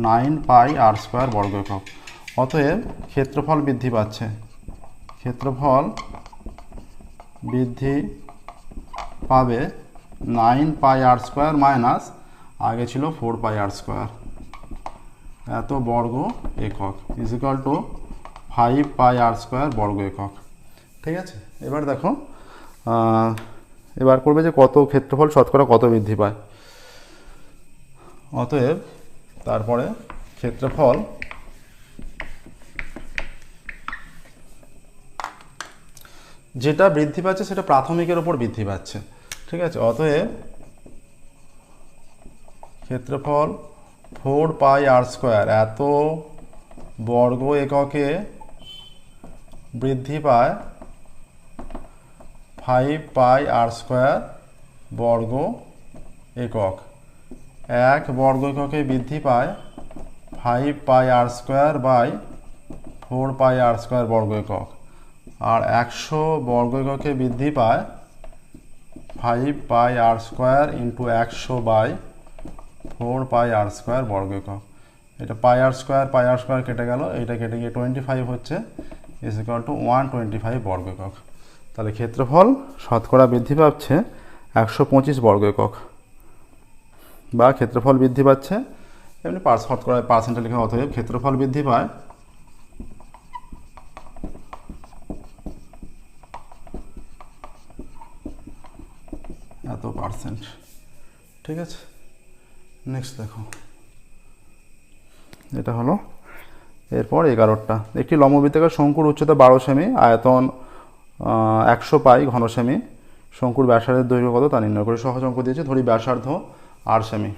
9πr² বর্গ একক। অতএব ক্ষেত্রফল বৃদ্ধি পাচ্ছে, ক্ষেত্রফল বৃদ্ধি পাবে 9πr² মাইনাস আগে ছিল 4πr², এত বর্গ একক ইজ ইকুয়াল টু 5πr² বর্গ একক। ঠিক আছে, এবার দেখো এবার করবে যে কত ক্ষেত্রফল শতকরা কত বৃদ্ধি পায়। অতএব তারপরে ক্ষেত্রফল যেটা বৃদ্ধি পাচ্ছে সেটা প্রাথমিকের ওপর বৃদ্ধি পাচ্ছে। ঠিক আছে, অতএব ক্ষেত্রফল 4πr², এত বর্গ এককে বৃদ্ধি পায় 5πr² বর্গ একক। 1 বর্গ এককে বৃদ্ধি পায় 5πr²/4πr² বর্গ একক, আর 100 বর্গ এককে বৃদ্ধি পায় 5πr² × 100/4πr² বর্গ একক। এটা πr² কেটে গেল, এটা কেটে গিয়ে 25 হচ্ছে, ইজ ইকুয়াল টু 125 বর্গ একক। তাহলে ক্ষেত্রফল শতকরা বৃদ্ধি পাচ্ছে 125 বর্গ একক, বা ক্ষেত্রফল বৃদ্ধি পাচ্ছে এমনি শতকরা পার্সেন্টে লেখা। অতএব ক্ষেত্রফল বৃদ্ধি পায় এত %। ঠিক আছে, নেক্সট দেখো, এটা হলো এরপর 11টা। একটি লম্ববৃত্তাকার শঙ্কুর উচ্চতা 12 সেমি, আয়তন 100 পাই ঘন সেমি, শঙ্কুর ব্যাসার্ধের দৈর্ঘ্য কত তা নির্ণয় করে। সহজ অঙ্ক দিয়েছে, ধরি ব্যাসার্ধ 8 সেমি।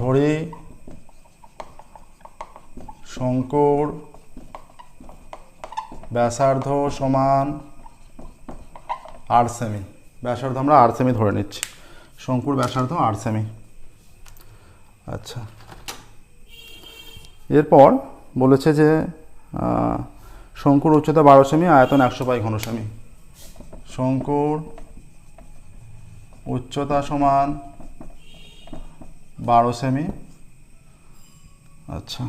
ধরি শঙ্কুর ব্যাসার্ধ সমান 8 সেমি। ব্যাসার্ধ আমরা 8 সেমি ধরে নিচ্ছি, শঙ্কুর ব্যাসার্ধ 8 সেমি। আচ্ছা, এরপর বলেছে যে শঙ্কুর উচ্চতা 12 সেমি, আয়তন 100 পাই ঘন সেমি। শঙ্কুর উচ্চতা সমান 12 সেমি। আচ্ছা,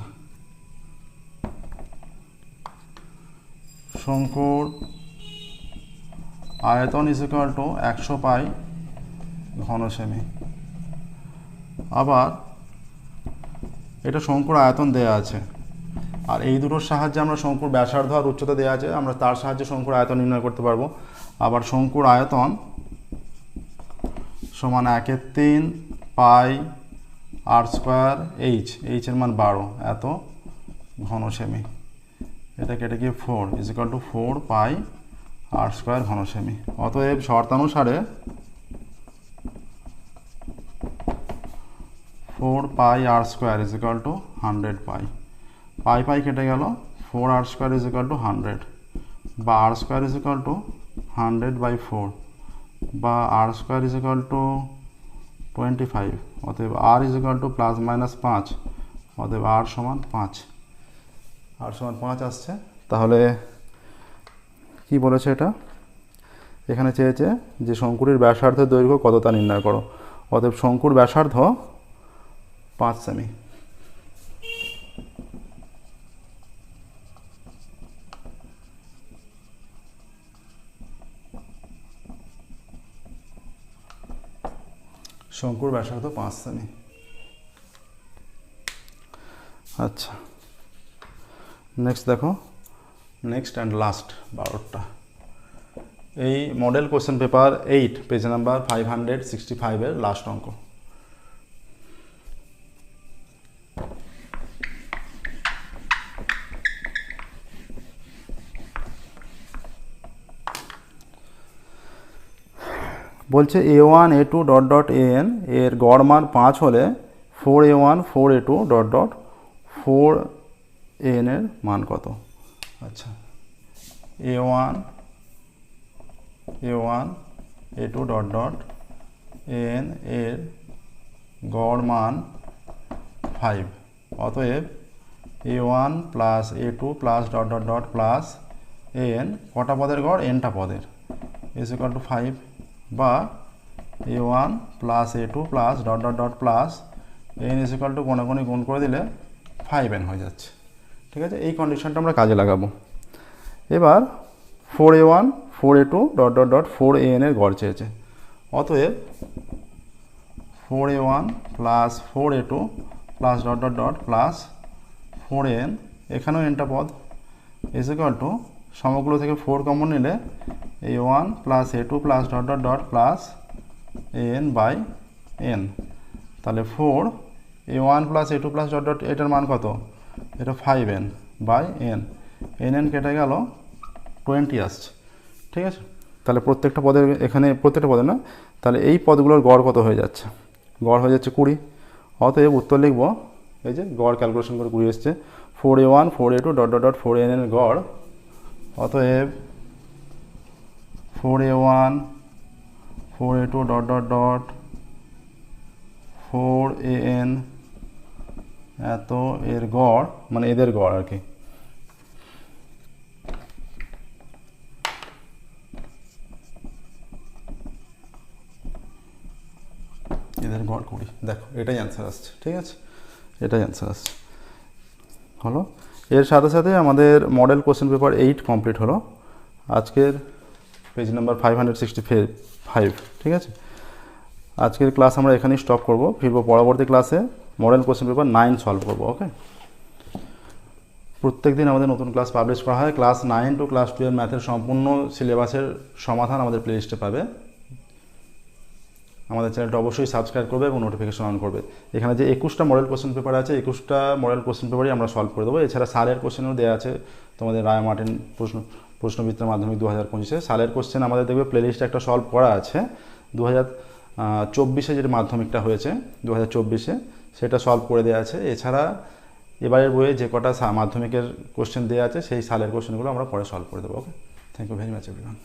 শঙ্কুর আয়তন ইজ ইকুয়াল টু 100 পাই ঘন সেমি। আবার এটা শঙ্কুর আয়তন দেয়া আছে, আর এই দুটোর সাহায্যে আমরা শঙ্কুর ব্যাসার্ধ আর উচ্চতা দেওয়া আছে, আমরা তার সাহায্যে শঙ্কুর আয়তন নির্ণয় করতে পারবো। আবার শঙ্কুর আয়তন সমান 1/3 পাই r² h, h এর মান 12, এত ঘন সেমি। এটা কেটে গিয়ে 4 is equal two 4 pi r² ঘন সেমি। অতএব শর্তানুসারে 4 পাই r² ইজ ইকুয়াল টু 100 পাই। পাই পাই কেটে গেল, 4r² ইজ ইকুয়াল টু 100, বা r² ইজ ইকুয়াল টু 100/4, বা r² ইজ ইকুয়াল টু 25। অতএব r ইজ ইকুয়াল টু ±5, অতএব r সমান 5, r সমান 5 আসছে। তাহলে কি বলেছে এটা, এখানে চেয়েছে যে শঙ্কুটির ব্যাসার্ধের দৈর্ঘ্য কত তা নির্ণয় করো। অতএব শঙ্কুর ব্যাসার্ধ 5 সেমি। শঙ্কুর ব্যাসার্ধ 5 সেমি। আচ্ছা, নেক্সট দেখো, নেক্সট অ্যান্ড লাস্ট 12টা। এই model question paper 8 page number 565 এর লাস্ট অঙ্ক। বলছে a1 a2 an এর গড় মান 5 হলে 4a1 4a2 4an এর মান কত। আচ্ছা, a1 a2 an এর গড় মান 5। অতএব a1 plus a2 plus dot dot dot plus an কটা পদের গড়, nটা পদের, ইজ ইকুয়াল টু 5, বা a1 plus a2 plus dot dot dot plus n is equal two কোনাকুনি গুণ করে দিলে 5n হয়ে যাচ্ছে। ঠিক আছে, এই কন্ডিশনটা আমরা কাজে লাগাবো। এবার 4a1 4a2 dot dot dot 4an এর গড় চেয়েছে। অতএব 4a1 plus 4a2 plus dot dot dot plus 4an, এখানেও nটা পদ, ইজ ইকুয়াল টু সমগ্র থেকে 4 কমন নিলে a1 plus a2 plus dot dot dot plus an by n। তাহলে 4 a1 plus a2 plus dot dot, এটার মান কত, এটা 5n বাই n, n কেটে গেল 20 আসছে। ঠিক আছে, তাহলে প্রত্যেকটা পদের, এখানে প্রত্যেকটা পদে না, তাহলে এই পদগুলোর গড় কত হয়ে যাচ্ছে, গড় হয়ে যাচ্ছে 20। অতএব উত্তর লিখব, এই যে গড় ক্যালকুলেশন করে 20 এসছে, 4a1 4a2 dot dot dot 4an এর গড়। অতএব 4a1 4a2 dot dot dot 4an এত এর গড়, মানে এদের গড় আর কি, এদের গড় 20। দেখো এটাই অ্যান্সার আসছে। ঠিক আছে, এটাই অ্যান্সার আসছে। হলো, এর সাথে সাথে আমাদের মডেল কোশ্চেন পেপার 8 কমপ্লিট হলো। আজকের পেজ নাম্বার 565। ঠিক আছে, আজকের ক্লাস আমরা এখানেই স্টপ করব, ফিরবো পরবর্তী ক্লাসে মডেল কোশ্চেন পেপার 9 সলভ করবো। ওকে, প্রত্যেক দিন আমাদের নতুন ক্লাস পাবলিশ করা হয়। ক্লাস 9 টু ক্লাস 12 ম্যাথের সম্পূর্ণ সিলেবাসের সমাধান আমাদের প্লেলিস্টে পাবে। আমাদের চ্যানেলটা অবশ্যই সাবস্ক্রাইব করবে এবং নোটিফিকেশন অন করবে। এখানে যে 21টা মডেল কোশ্চেন পেপার আছে, 21টা মডেল কোশ্চেন পেপারই আমরা সলভ করে দেবো। এছাড়া সালের কোশ্চেনও দেওয়া আছে তোমাদের রায় মার্টিন প্রশ্নবিদ্যা মাধ্যমিক 2025-এ। সালের কোশ্চেন আমাদের দেখবে প্লেলিস্টে একটা সলভ করা আছে। 2024-এ যেটা মাধ্যমিকটা হয়েছে 2024-এ, সেটা সলভ করে দেওয়া আছে। এছাড়া এবারের বইয়ে যে কটা মাধ্যমিকের কোশ্চেন দেওয়া আছে সেই সালের কোশ্চেনগুলো আমরা পরে সলভ করে দেবো। Okay, thank you very much everyone.